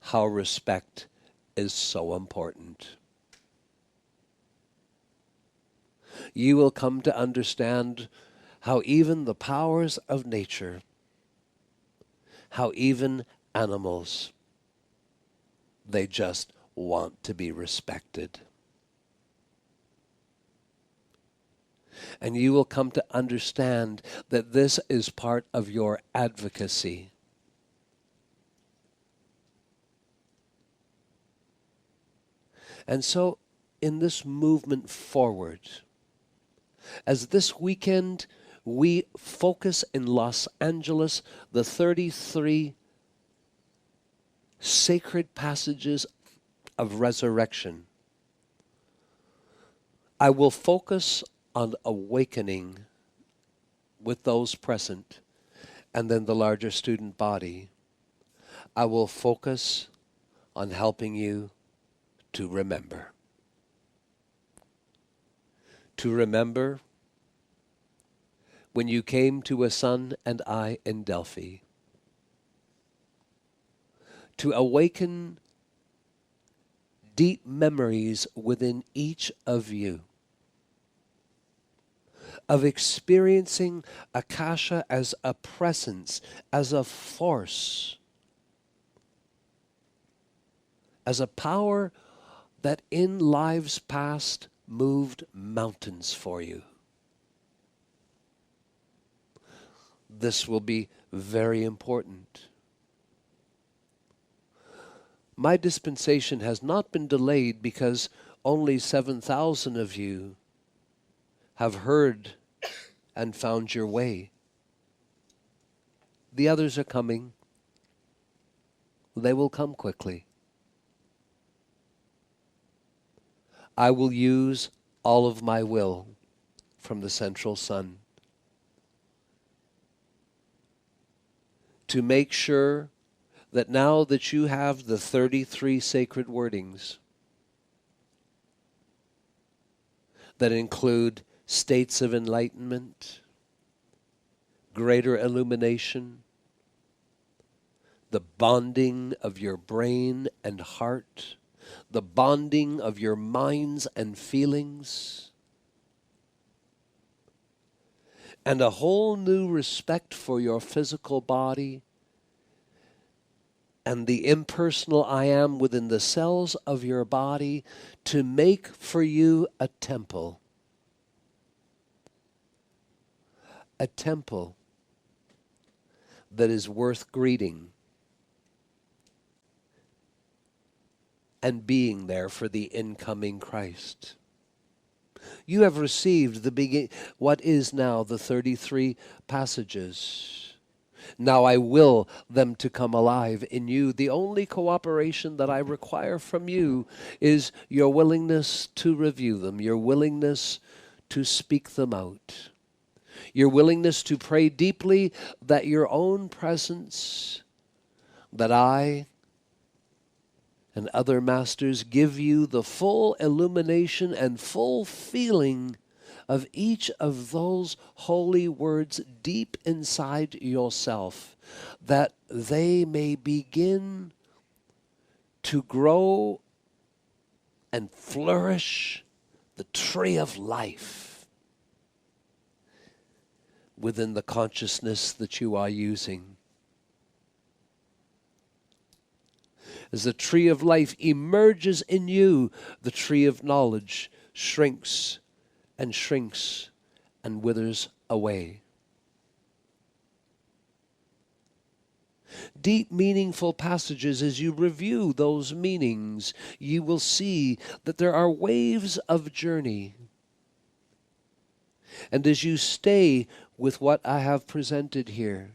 how respect is so important. You will come to understand how even the powers of nature, how even animals, they just want to be respected. And you will come to understand that this is part of your advocacy. And so, in this movement forward, as this weekend we focus in Los Angeles, the 33 sacred passages of resurrection, I will focus on awakening with those present, and then the larger student body. I will focus on helping you to remember. To remember when you came to a son and I in Delphi. To awaken deep memories within each of you of experiencing Akasha as a presence, as a force, as a power that in lives past moved mountains for you. This will be very important. My dispensation has not been delayed because only 7,000 of you have heard and found your way. The others are coming. They will come quickly. I will use all of my will from the central sun to make sure that now that you have the 33 sacred wordings that include states of enlightenment, greater illumination, the bonding of your brain and heart, the bonding of your minds and feelings, and a whole new respect for your physical body and the impersonal I am within the cells of your body to make for you a temple. A temple that is worth greeting and being there for the incoming Christ. You have received what is now the 33 passages. Now I will them to come alive in you. The only cooperation that I require from you is your willingness to review them, your willingness to speak them out, your willingness to pray deeply that your own presence, that I and other masters give you the full illumination and full feeling of each of those holy words deep inside yourself, that they may begin to grow and flourish the tree of life within the consciousness that you are using. As the tree of life emerges in you, the tree of knowledge shrinks and shrinks and withers away. Deep, meaningful passages, as you review those meanings, you will see that there are waves of journey. And as you stay with what I have presented here,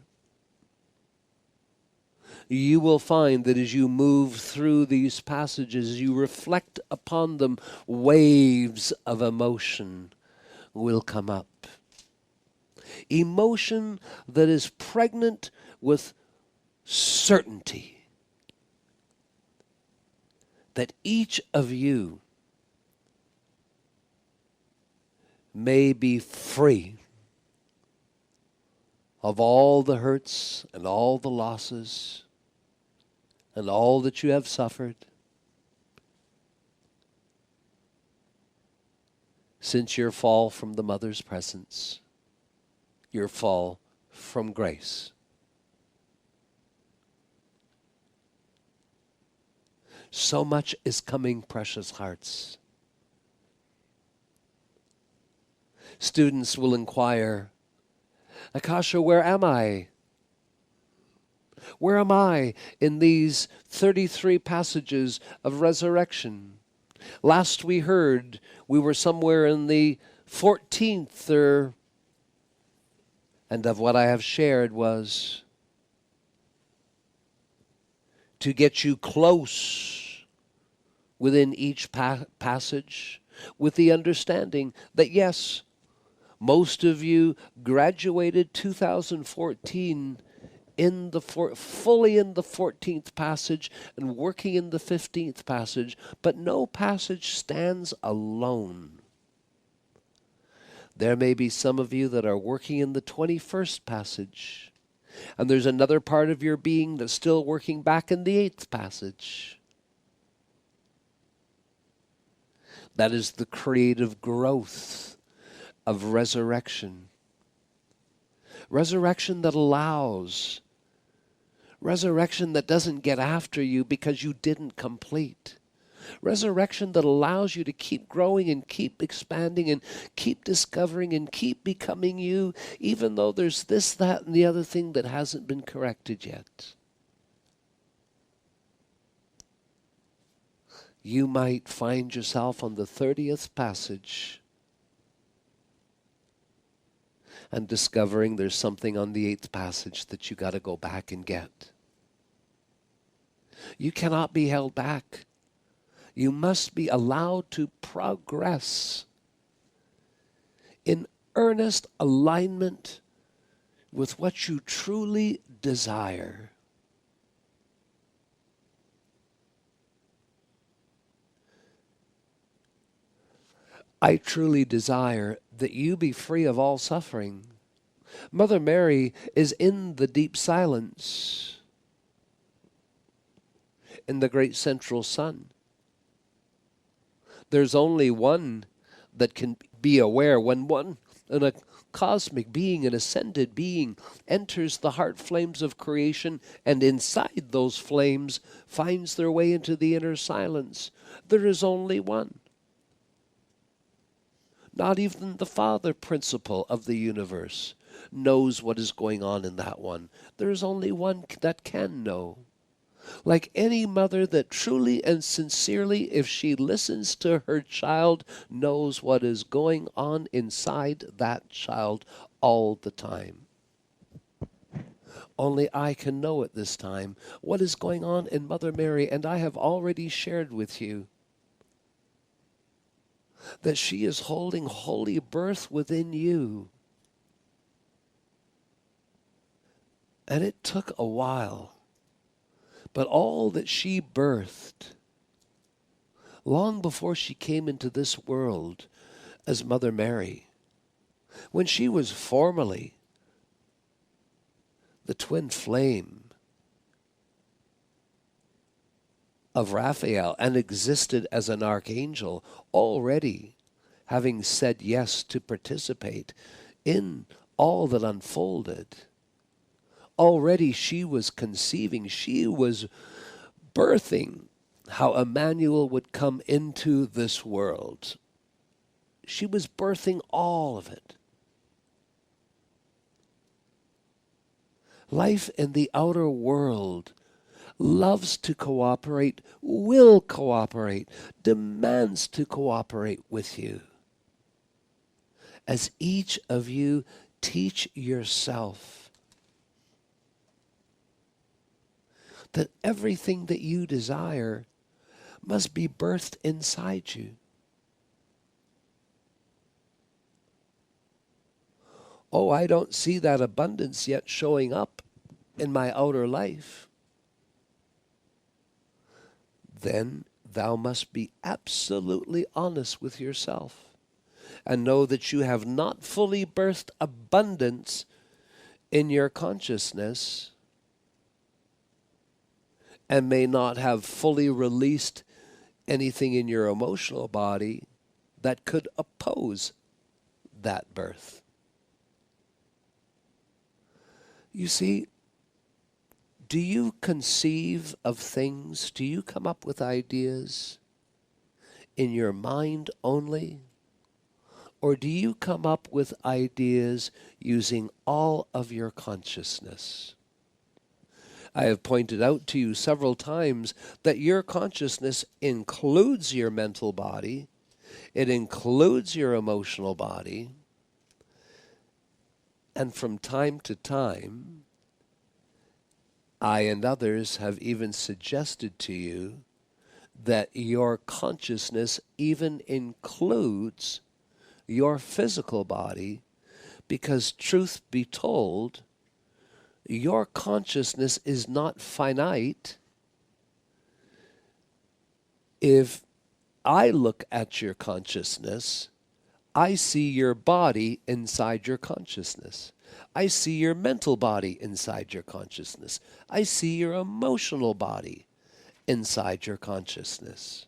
you will find that as you move through these passages, you reflect upon them, waves of emotion will come up. Emotion that is pregnant with certainty that each of you may be free of all the hurts and all the losses and all that you have suffered since your fall from the mother's presence, your fall from grace. So much is coming, precious hearts. Students will inquire, Akasha, where am I? Where am I in these 33 passages of resurrection? Last we heard, we were somewhere in the 14th, and of what I have shared was to get you close within each passage with the understanding that, yes, most of you graduated 2014 fully in the 14th passage and working in the 15th passage, but no passage stands alone. There may be some of you that are working in the 21st passage, and there's another part of your being that's still working back in the 8th passage. That is the creative growth of resurrection. Resurrection that allows. Resurrection that doesn't get after you because you didn't complete. Resurrection that allows you to keep growing and keep expanding and keep discovering and keep becoming you, even though there's this, that, and the other thing that hasn't been corrected yet. You might find yourself on the 30th passage and discovering there's something on the 8th passage that you got to go back and get. You cannot be held back. You must be allowed to progress in earnest alignment with what you truly desire. I truly desire that you be free of all suffering. Mother Mary is in the deep silence, in the great central sun. There's only one that can be aware when one, in a cosmic being, an ascended being, enters the heart flames of creation and inside those flames finds their way into the inner silence. There is only one. Not even the Father principle of the universe knows what is going on in that one. There is only one that can know. Like any mother that truly and sincerely, if she listens to her child, knows what is going on inside that child all the time. Only I can know at this time what is going on in Mother Mary, and I have already shared with you that she is holding holy birth within you. And it took a while, but all that she birthed, long before she came into this world as Mother Mary, when she was formally the twin flame of Raphael and existed as an archangel, already having said yes to participate in all that unfolded. Already she was conceiving, she was birthing how Emmanuel would come into this world. She was birthing all of it. Life in the outer world loves to cooperate, will cooperate, demands to cooperate with you. As each of you teach yourself that everything that you desire must be birthed inside you. Oh, I don't see that abundance yet showing up in my outer life. Then thou must be absolutely honest with yourself and know that you have not fully birthed abundance in your consciousness and may not have fully released anything in your emotional body that could oppose that birth. You see, do you conceive of things? Do you come up with ideas in your mind only? Or do you come up with ideas using all of your consciousness? I have pointed out to you several times that your consciousness includes your mental body, it includes your emotional body, and from time to time, I and others have even suggested to you that your consciousness even includes your physical body, because truth be told, your consciousness is not finite. If I look at your consciousness, I see your body inside your consciousness. I see your mental body inside your consciousness. I see your emotional body inside your consciousness.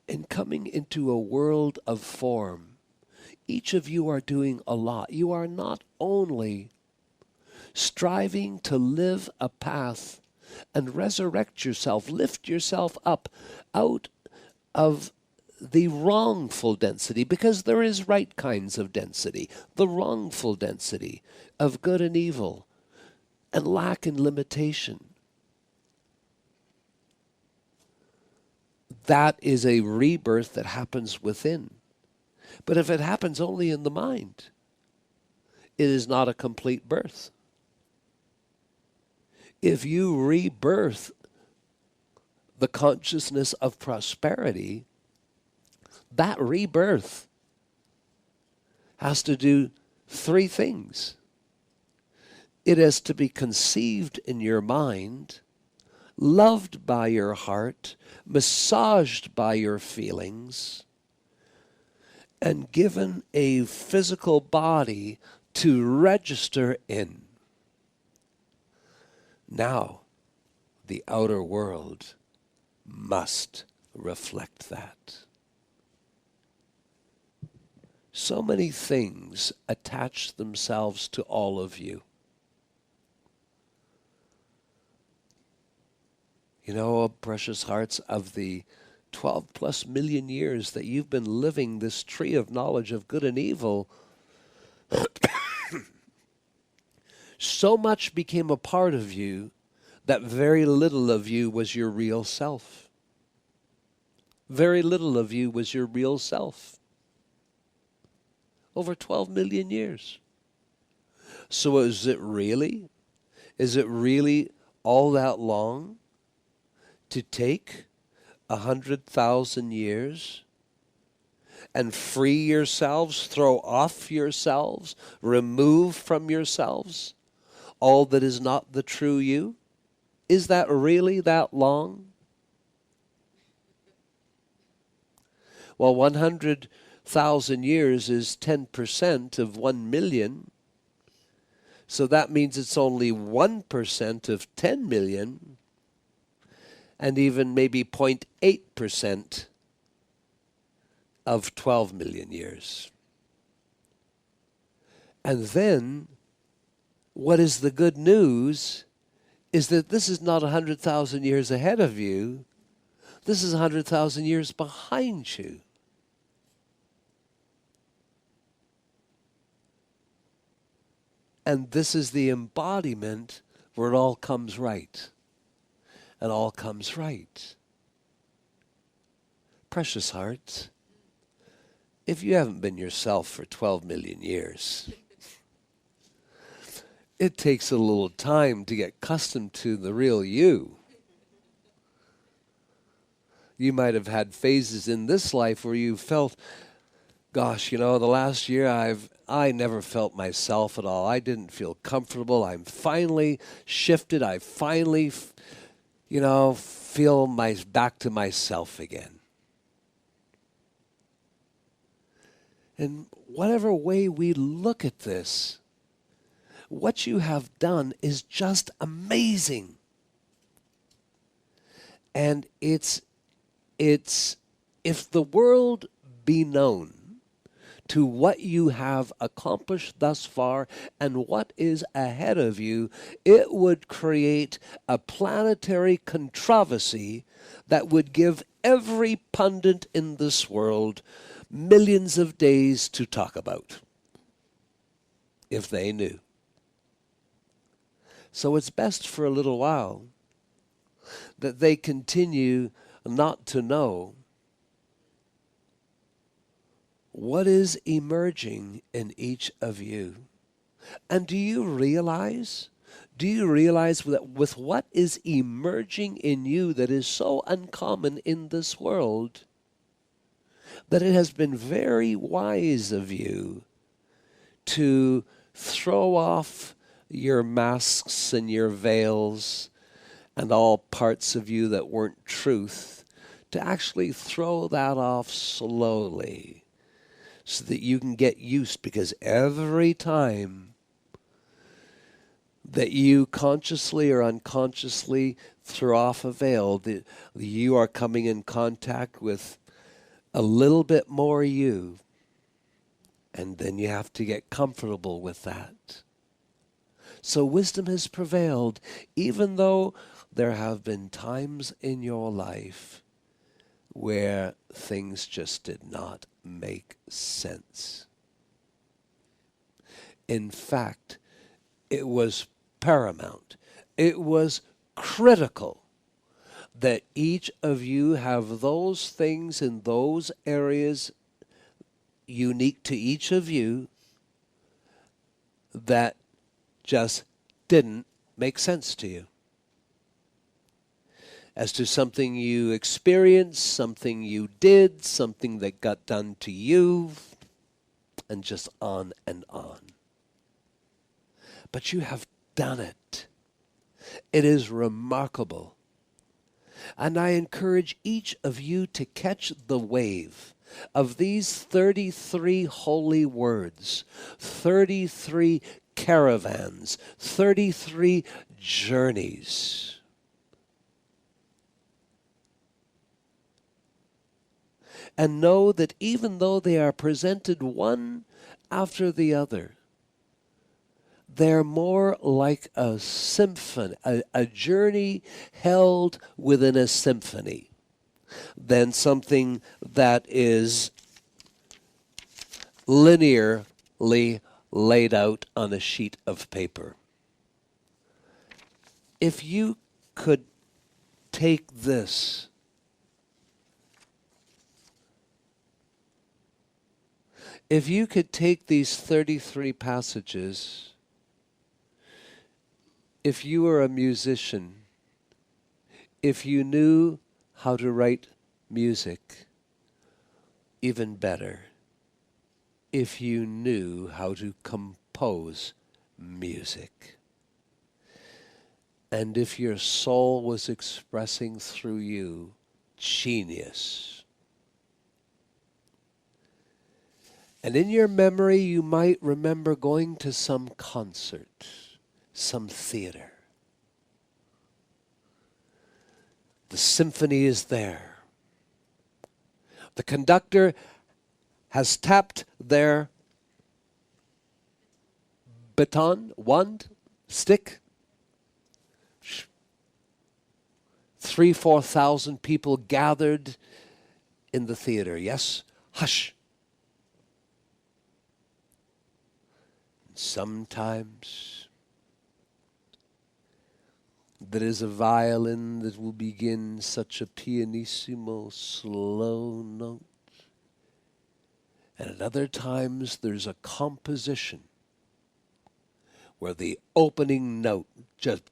And coming into a world of form, each of you are doing a lot. You are not only striving to live a path and resurrect yourself, lift yourself up out of the wrongful density, because there is right kinds of density, the wrongful density of good and evil and lack and limitation. That is a rebirth that happens within. But if it happens only in the mind, it is not a complete birth. If you rebirth the consciousness of prosperity, that rebirth has to do three things. It has to be conceived in your mind, loved by your heart, massaged by your feelings, and given a physical body to register in. Now, the outer world must reflect that. So many things attach themselves to all of you. You know, precious hearts, of the 12 plus million years that you've been living this tree of knowledge of good and evil, so much became a part of you that very little of you was your real self. Very little of you was your real self. Over 12 million years. So is it really all that long to take 100,000 years and free yourselves, throw off yourselves, remove from yourselves all that is not the true you? Is that really that long? Well, 100,000 years is 10% of 1 million. So that means it's only 1% of 10 million, and even maybe 0.8% of 12 million years. And then, what is the good news is that this is not 100,000 years ahead of you. This is 100,000 years behind you. And this is the embodiment where it all comes right. It all comes right. Precious hearts, if you haven't been yourself for 12 million years, it takes a little time to get accustomed to the real you. You might have had phases in this life where you felt, gosh, you know, the last year I never felt myself at all. I didn't feel comfortable. I'm finally shifted. I finally, feel back to myself again. And whatever way we look at this, what you have done is just amazing. And it's if the world be known to what you have accomplished thus far and what is ahead of you, it would create a planetary controversy that would give every pundit in this world millions of days to talk about, if they knew. So it's best for a little while that they continue not to know what is emerging in each of you. And do you realize that with what is emerging in you that is so uncommon in this world, that it has been very wise of you to throw off your masks and your veils and all parts of you that weren't truth, to actually throw that off slowly so that you can get used, because every time that you consciously or unconsciously throw off a veil, you are coming in contact with a little bit more you, and then you have to get comfortable with that. So wisdom has prevailed, even though there have been times in your life where things just did not make sense. In fact, it was paramount, it was critical that each of you have those things in those areas unique to each of you that just didn't make sense to you. As to something you experienced, something you did, something that got done to you, and just on and on. But you have done it. It is remarkable. And I encourage each of you to catch the wave of these 33 holy words, 33 caravans, 33 journeys. And know that even though they are presented one after the other, they're more like a symphony, a journey held within a symphony, than something that is linearly laid out on a sheet of paper. If you could take this If you could take these 33 passages, if you were a musician, if you knew how to write music, even better, if you knew how to compose music, and if your soul was expressing through you genius, and in your memory, you might remember going to some concert, some theater. The symphony is there. The conductor has tapped their baton, wand, stick. 3,000-4,000 people gathered in the theater. Yes? Hush. Sometimes there is a violin that will begin such a pianissimo, slow note. And at other times there's a composition where the opening note just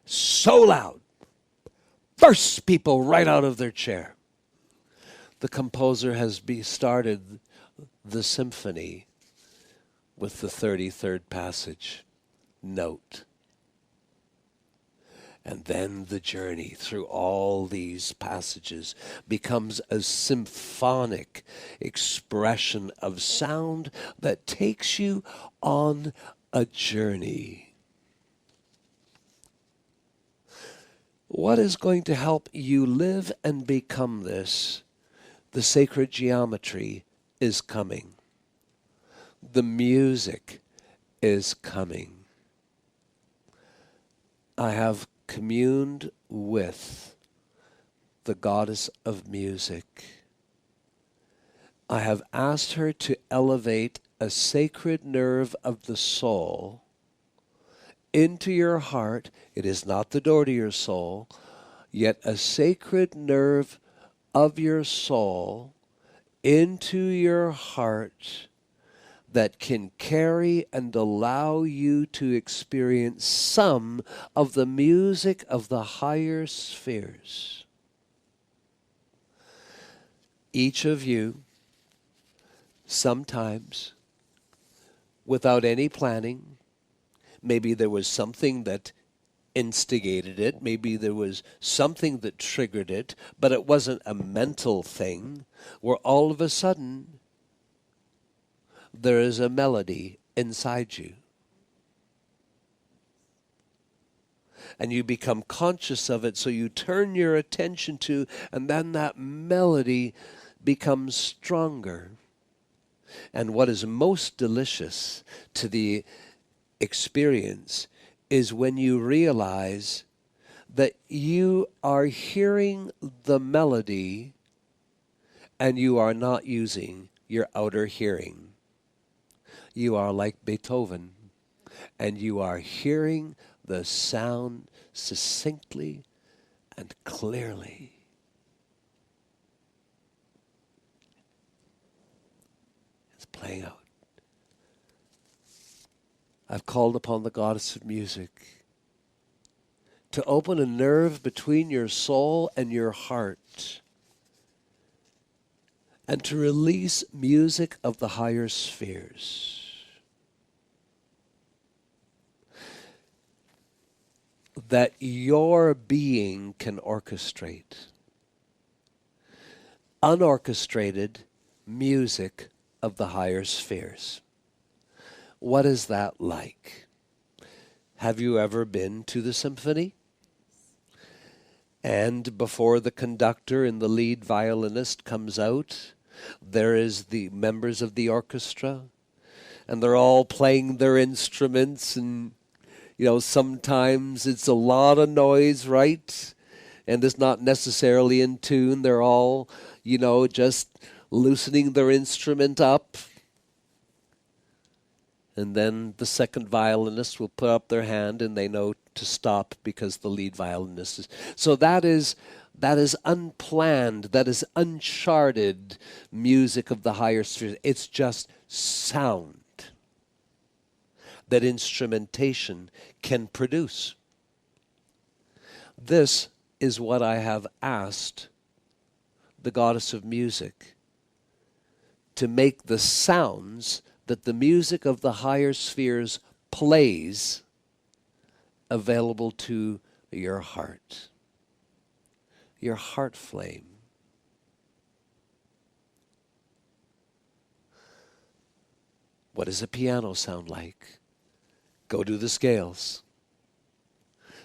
so loud bursts people right out of their chair. The composer has started the symphony with the 33rd passage note. And then the journey through all these passages becomes a symphonic expression of sound that takes you on a journey. What is going to help you live and become this? The sacred geometry is coming. The music is coming. I have communed with the goddess of music. I have asked her to elevate a sacred nerve of the soul into your heart. It is not the door to your soul, yet a sacred nerve of your soul into your heart that can carry and allow you to experience some of the music of the higher spheres. Each of you, sometimes, without any planning, maybe there was something that instigated it, maybe there was something that triggered it, but it wasn't a mental thing, where all of a sudden there is a melody inside you. And you become conscious of it, so you turn your attention to, and then that melody becomes stronger. And what is most delicious to the experience is when you realize that you are hearing the melody and you are not using your outer hearing. You are like Beethoven, and you are hearing the sound succinctly and clearly. It's playing out. I've called upon the goddess of music to open a nerve between your soul and your heart and to release music of the higher spheres. That your being can orchestrate. Unorchestrated music of the higher spheres. What is that like? Have you ever been to the symphony? And before the conductor and the lead violinist comes out, there is the members of the orchestra, and they're all playing their instruments, and sometimes it's a lot of noise, right? And it's not necessarily in tune. They're all, just loosening their instrument up. And then the second violinist will put up their hand and they know to stop because the lead violinist is. So that is unplanned, that is uncharted music of the higher spheres. It's just sound that instrumentation can produce. This is what I have asked the goddess of music to make the sounds that the music of the higher spheres plays available to your heart flame. What does a piano sound like? Go to the scales.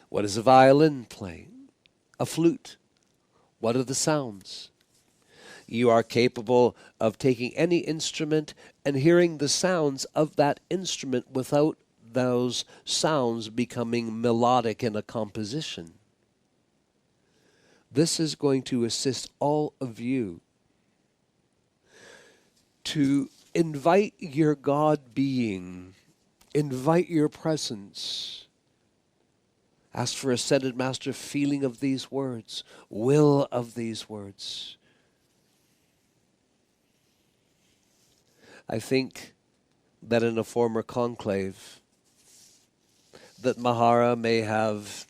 What is a violin playing? A flute. What are the sounds? You are capable of taking any instrument and hearing the sounds of that instrument without those sounds becoming melodic in a composition. This is going to assist all of you to invite your God being, invite your presence. Ask for Ascended Master feeling of these words, will of these words. I think that in a former conclave, that Mahara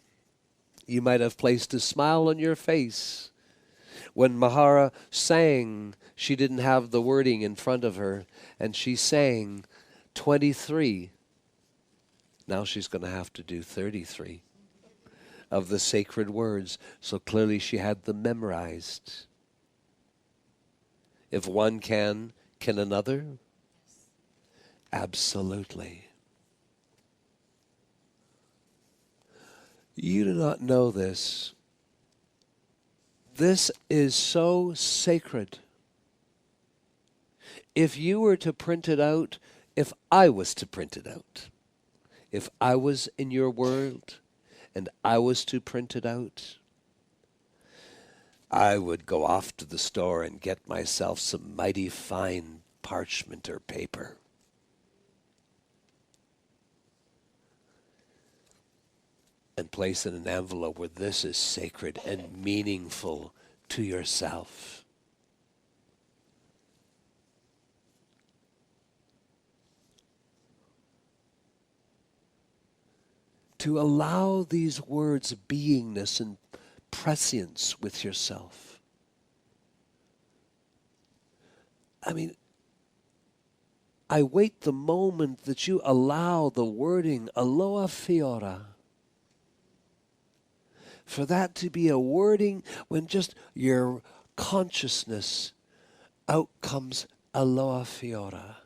you might have placed a smile on your face. When Mahara sang, she didn't have the wording in front of her, and she sang 23. Now she's going to have to do 33 of the sacred words, so clearly she had them memorized. If one can another? Absolutely. You do not know this. This is so sacred. If you were to print it out, if I was to print it out, if I was in your world and I was to print it out, I would go off to the store and get myself some mighty fine parchment or paper. And place in an envelope where this is sacred and meaningful to yourself. To allow these words beingness and prescience with yourself. I mean, I wait the moment that you allow the wording Aloha Fiora, for that to be a wording when just your consciousness, out comes Aloha Fiora.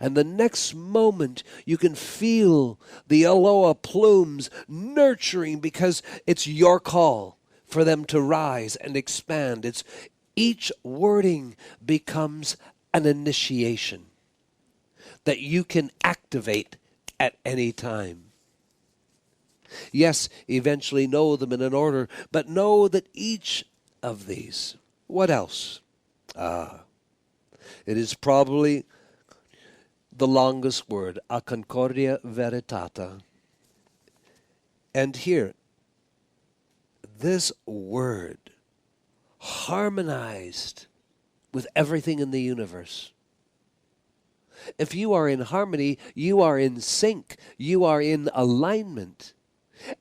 And the next moment you can feel the aloha plumes nurturing because it's your call for them to rise and expand. It's each wording becomes an initiation that you can activate at any time. Yes, eventually know them in an order, but know that each of these, what else? It is probably the longest word, a concordia veritata. And here, this word harmonized with everything in the universe. If you are in harmony, you are in sync, you are in alignment.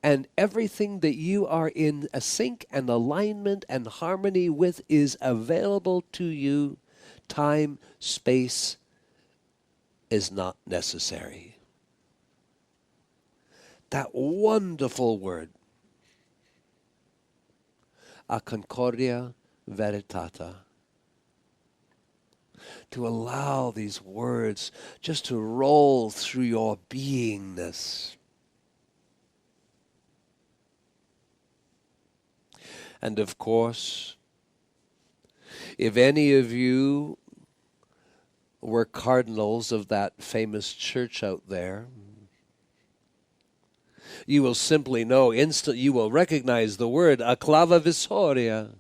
And everything that you are in a sync and alignment and harmony with is available to you. Time, space is not necessary. That wonderful word, a concordia veritata. To allow these words just to roll through your beingness. And of course, if any of you were cardinals of that famous church out there, you will simply know instantly, you will recognize the word acclava visoria.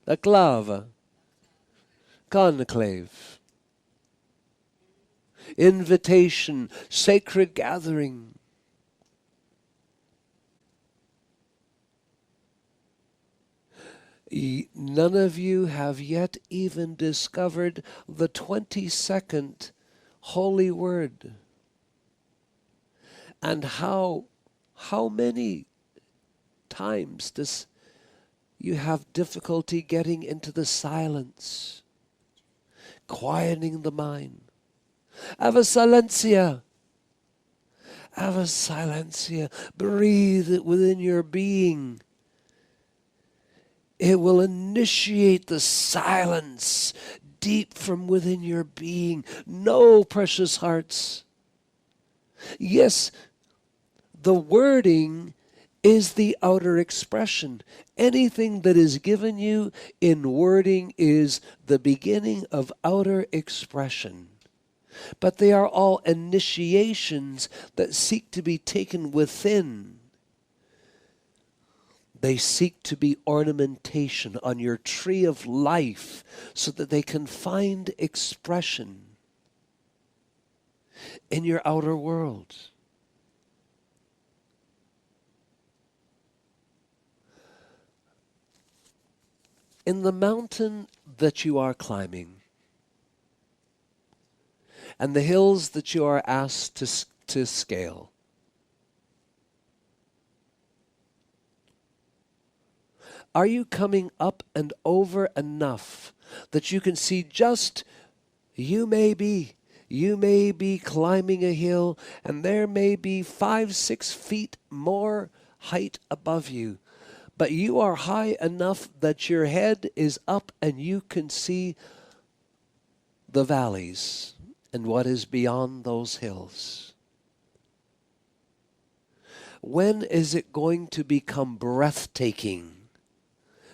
Acclava, conclave, invitation, sacred gathering. None of you have yet even discovered the 22nd holy word. And how many times does you have difficulty getting into the silence, quieting the mind? Ava silencia. Ava silencia. Breathe it within your being. It will initiate the silence deep from within your being. No, precious hearts. Yes, the wording is the outer expression. Anything that is given you in wording is the beginning of outer expression. But they are all initiations that seek to be taken within. They seek to be ornamentation on your tree of life so that they can find expression in your outer world. In the mountain that you are climbing and the hills that you are asked to scale, are you coming up and over enough that you can see just, you may be climbing a hill and there may be 5-6 feet more height above you, but you are high enough that your head is up and you can see the valleys and what is beyond those hills? When is it going to become breathtaking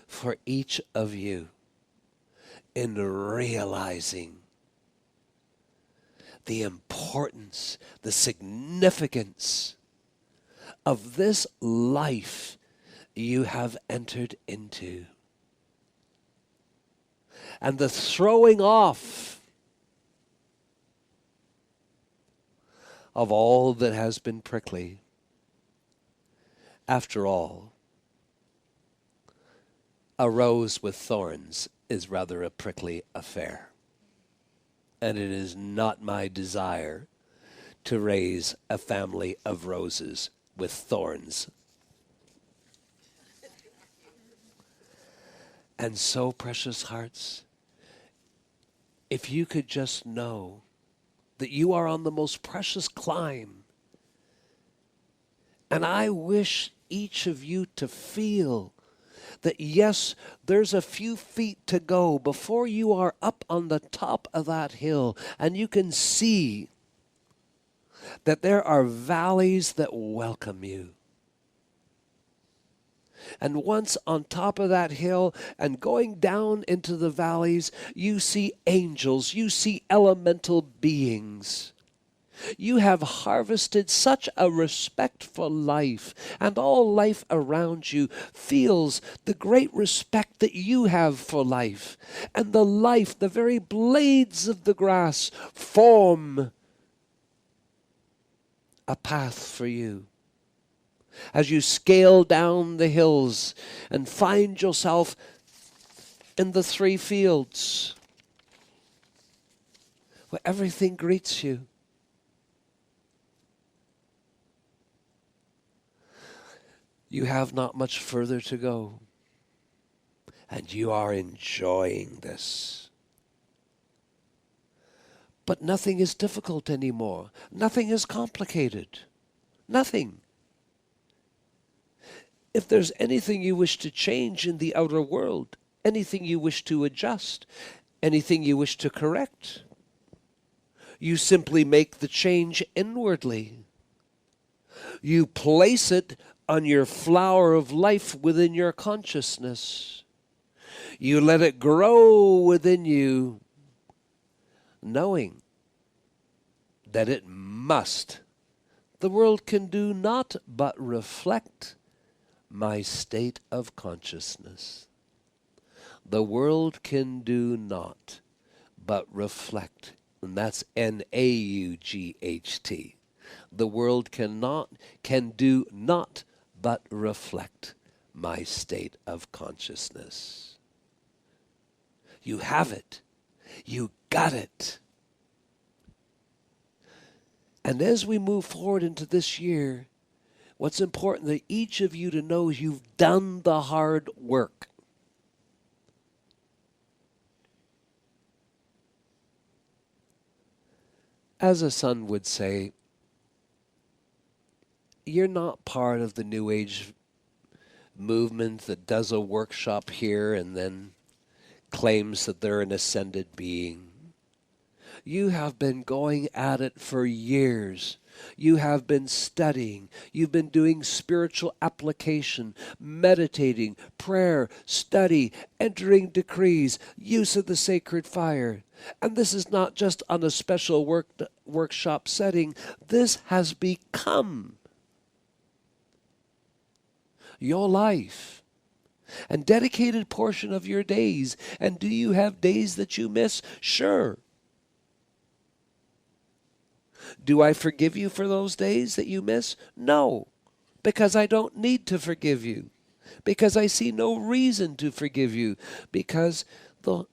for each of you in realizing the importance, the significance of this life you have entered into. And the throwing off of all that has been prickly. After all, a rose with thorns is rather a prickly affair. And it is not my desire to raise a family of roses with thorns. And so, precious hearts, if you could just know that you are on the most precious climb, and I wish each of you to feel that, yes, there's a few feet to go before you are up on the top of that hill, and you can see that there are valleys that welcome you. And once on top of that hill and going down into the valleys, you see angels, you see elemental beings. You have harvested such a respect for life, and all life around you feels the great respect that you have for life. And the life, the very blades of the grass, form a path for you. As you scale down the hills and find yourself in the 3 fields where everything greets you. You have not much further to go, and you are enjoying this. But nothing is difficult anymore. Nothing is complicated. Nothing. If there's anything you wish to change in the outer world, anything you wish to adjust, anything you wish to correct, you simply make the change inwardly. You place it on your flower of life within your consciousness. You let it grow within you, knowing that it must. The world can do not but reflect my state of consciousness. The world can do not but reflect, and that's N-A-U-G-H-T. The world can do not but reflect my state of consciousness. You have it. You got it. And as we move forward into this year, what's important that each of you to know is you've done the hard work. As a son would say, you're not part of the New Age movement that does a workshop here and then claims that they're an ascended being. You have been going at it for years. You have been studying. You've been doing spiritual application, meditating, prayer, study, entering decrees, use of the sacred fire. And this is not just on a special workshop setting. This has become your life and dedicated portion of your days. And do you have days that you miss? Sure. Do I forgive you for those days that you miss? No, because I don't need to forgive you, because I see no reason to forgive you, because the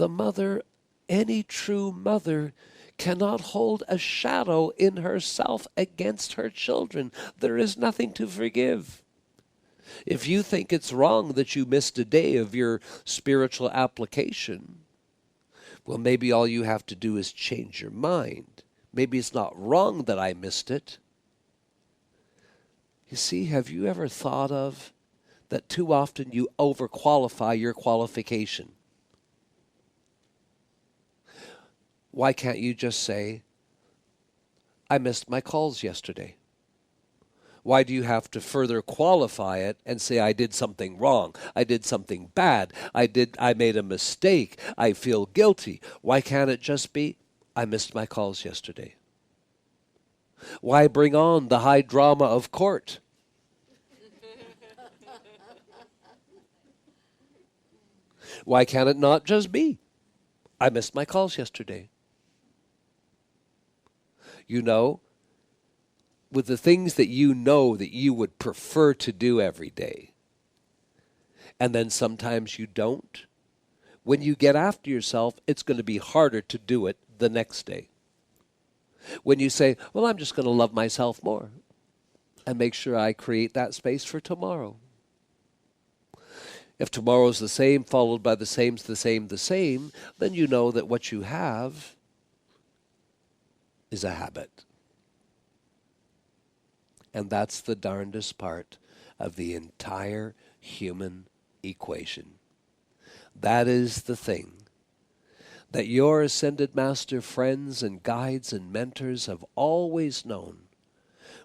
mother, any true mother, cannot hold a shadow in herself against her children. There is nothing to forgive. If you think it's wrong that you missed a day of your spiritual application, well, maybe all you have to do is change your mind. Maybe it's not wrong that I missed it. You see, have you ever thought of that too often you overqualify your qualification? Why can't you just say, I missed my calls yesterday? Why do you have to further qualify it and say, I did something wrong, I did something bad, I made a mistake, I feel guilty? Why can't it just be, I missed my calls yesterday? Why bring on the high drama of court? Why can't it not just be? I missed my calls yesterday. You know, with the things that you know that you would prefer to do every day, and then sometimes you don't, when you get after yourself, it's going to be harder to do it the next day. When you say, well, I'm just going to love myself more and make sure I create that space for tomorrow. If tomorrow's the same, followed by the same, then you know that what you have is a habit. And that's the darndest part of the entire human equation. That is the thing that your ascended master friends and guides and mentors have always known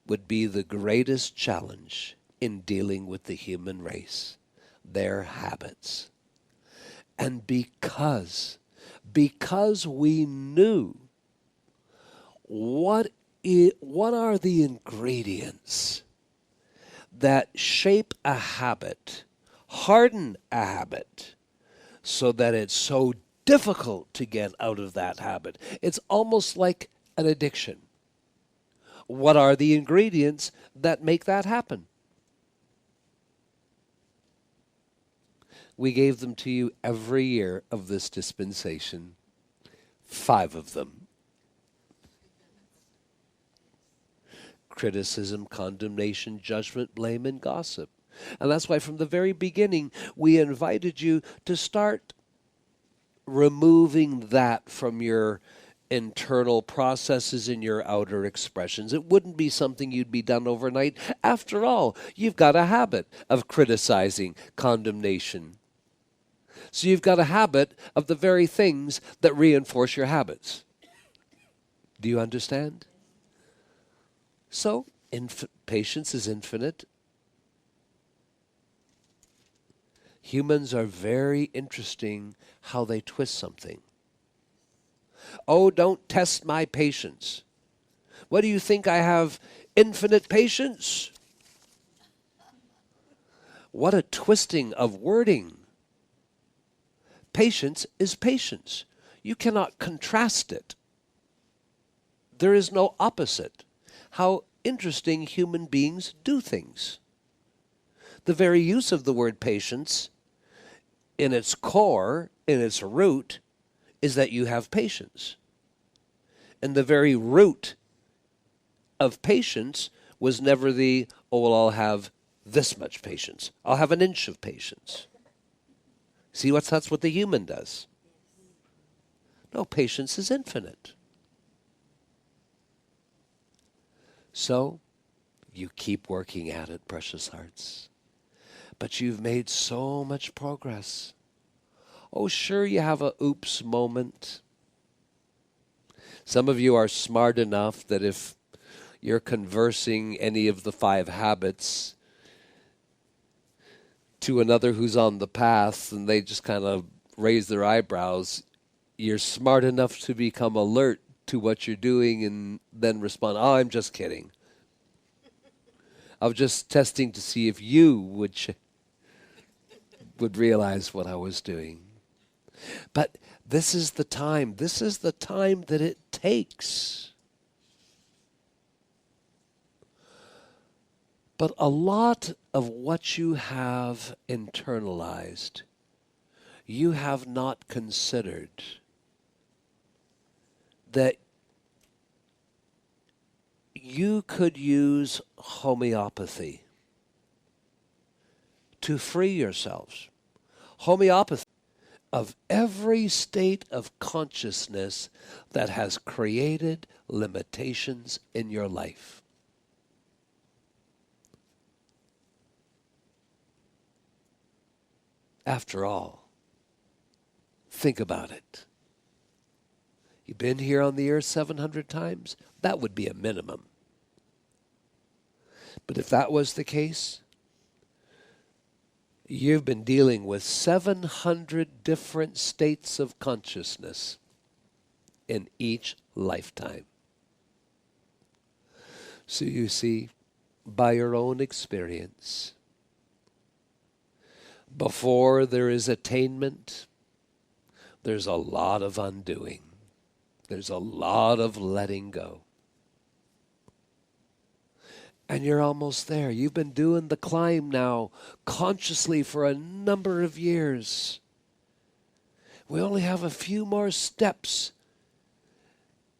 would be the greatest challenge in dealing with the human race, their habits. And because we knew what are the ingredients that shape a habit, harden a habit, so that it's so difficult to get out of that habit. It's almost like an addiction. What are the ingredients that make that happen? We gave them to you every year of this dispensation, 5 of them. Criticism, condemnation, judgment, blame, and gossip. And that's why from the very beginning, we invited you to start removing that from your internal processes and your outer expressions. It wouldn't be something you'd be done overnight. After all, you've got a habit of criticizing, condemnation. So you've got a habit of the very things that reinforce your habits. Do you understand? So, patience is infinite. Humans are very interesting how they twist something. Oh, don't test my patience. What do you think, I have infinite patience? What a twisting of wording. Patience is patience. You cannot contrast it. There is no opposite. How interesting human beings do things. The very use of the word patience, in its core, in its root, is that you have patience. And the very root of patience was never the, oh, well, I'll have this much patience. I'll have an inch of patience. See, that's what the human does. No, patience is infinite. So, you keep working at it, precious hearts. But you've made so much progress. Oh, sure, you have a oops moment. Some of you are smart enough that if you're conversing any of the 5 habits to another who's on the path and they just kind of raise their eyebrows, you're smart enough to become alert to what you're doing and then respond, oh, I'm just kidding. I was just testing to see if you would realize what I was doing. But this is the time that it takes. But a lot of what you have internalized, you have not considered that you could use homeopathy to free yourselves. Homeopathy of every state of consciousness that has created limitations in your life. After all, think about it. You've been here on the earth 700 times? That would be a minimum. But if that was the case, you've been dealing with 700 different states of consciousness in each lifetime. So you see, by your own experience, Before there is attainment, there's a lot of undoing. There's a lot of letting go. And you're almost there. You've been doing the climb now consciously for a number of years. We only have a few more steps,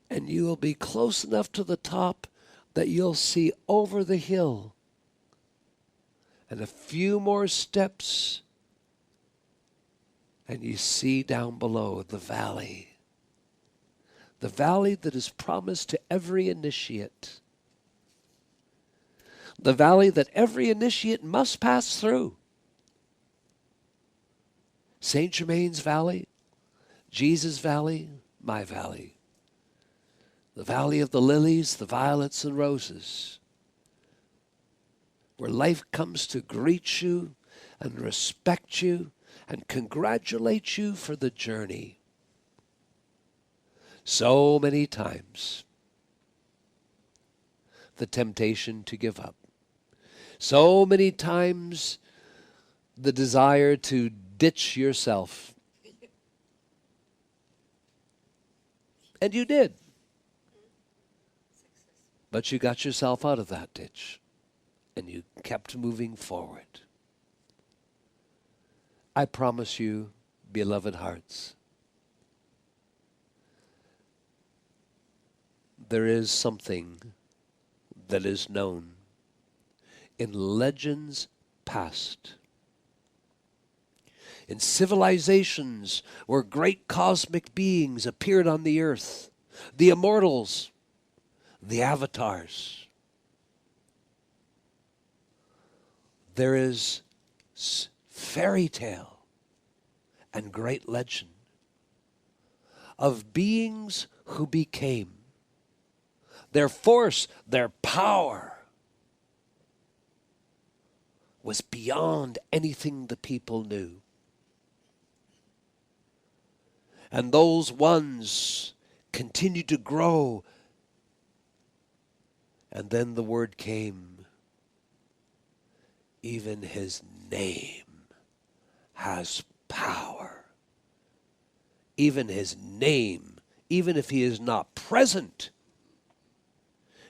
and you will be close enough to the top that you'll see over the hill. And a few more steps, and you see down below the valley. The valley that is promised to every initiate. The valley that every initiate must pass through. Saint Germain's Valley, Jesus' Valley, my valley. The valley of the lilies, the violets and roses. Where life comes to greet you and respect you and congratulate you for the journey. So many times, the temptation to give up. So many times, the desire to ditch yourself. And you did. But you got yourself out of that ditch. And you kept moving forward. I promise you, beloved hearts, there is something that is known in legends past, in civilizations where great cosmic beings appeared on the earth, the immortals, the avatars. There is fairy tale and great legend of beings who became. Their force, their power was beyond anything the people knew. And those ones continued to grow. And then the word came, even his name has power. Even his name, even if he is not present,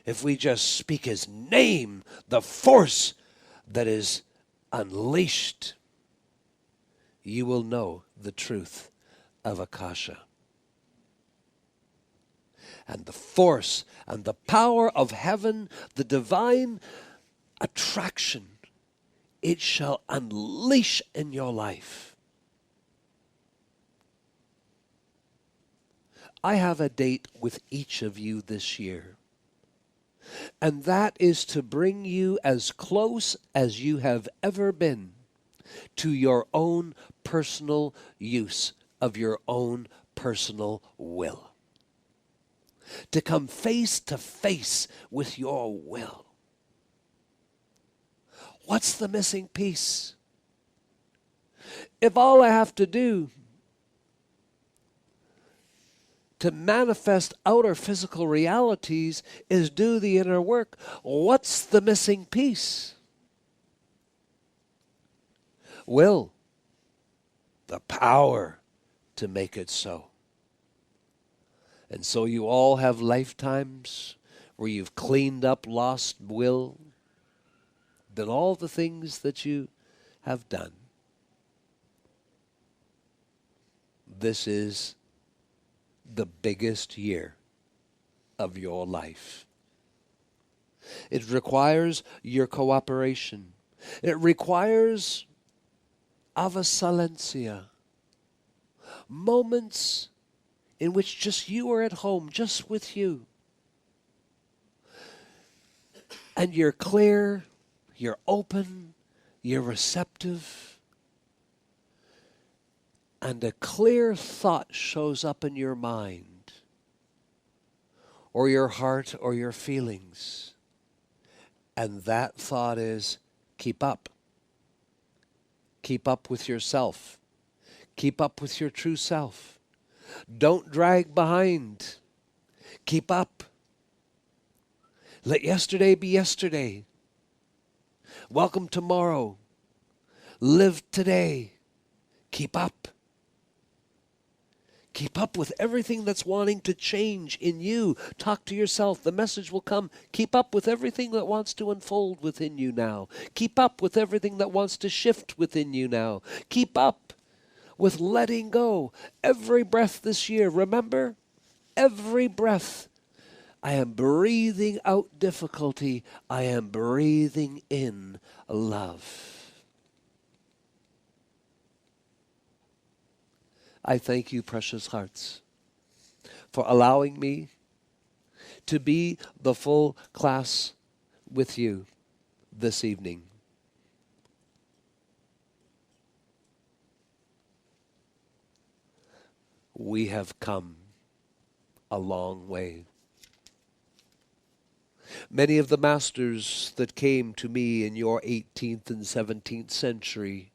if we just speak his name, the force that is unleashed, you will know the truth of Akasha. And the force and the power of heaven, the divine attraction, it shall unleash in your life. I have a date with each of you this year. And that is to bring you as close as you have ever been to your own personal use of your own personal will. To come face to face with your will. What's the missing piece? If all I have to do to manifest outer physical realities is do the inner work, what's the missing piece? Will. The power to make it so. And so you all have lifetimes where you've cleaned up lost will, done all the things that you have done. This is the biggest year of your life. It requires your cooperation. It requires ava silentia. Moments in which just you are at home, just with you. And you're clear, you're open, you're receptive. And a clear thought shows up in your mind, or your heart, or your feelings. And that thought is, keep up. Keep up with yourself. Keep up with your true self. Don't drag behind. Keep up. Let yesterday be yesterday. Welcome tomorrow. Live today. Keep up. Keep up with everything that's wanting to change in you. Talk to yourself. The message will come. Keep up with everything that wants to unfold within you now. Keep up with everything that wants to shift within you now. Keep up with letting go. Every breath this year, remember? Every breath. I am breathing out difficulty. I am breathing in love. I thank you, precious hearts, for allowing me to be the full class with you this evening. We have come a long way. Many of the masters that came to me in your 18th and 17th century,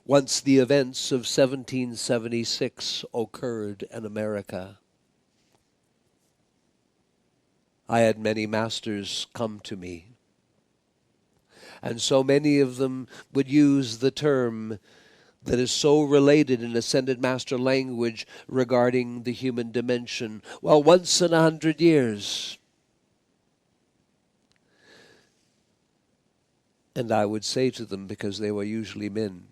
once the events of 1776 occurred in America, I had many masters come to me. And so many of them would use the term that is so related in Ascended Master language regarding the human dimension. Well, once in 100 years. And I would say to them, because they were usually men,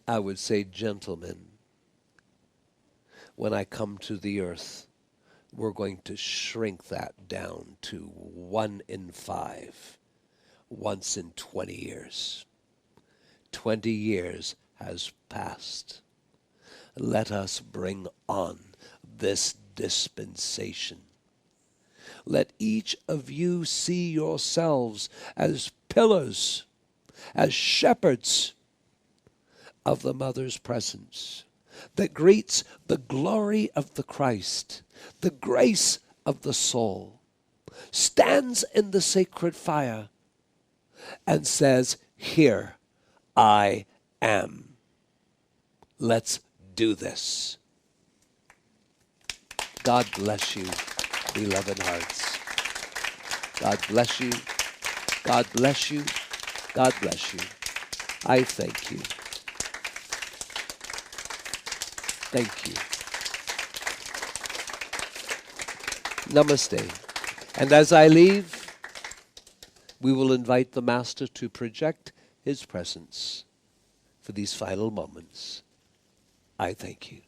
I would say, gentlemen, when I come to the earth, we're going to shrink that down to 1 in 5, once in 20 years. 20 years has passed. Let us bring on this dispensation. Let each of you see yourselves as pillars, as shepherds of the Mother's presence that greets the glory of the Christ, the grace of the soul, stands in the sacred fire and says, "Here I am. Let's do this." God bless you, beloved hearts. God bless you. God bless you. God bless you. I thank you. Thank you. Namaste. And as I leave, we will invite the Master to project his presence for these final moments. I thank you.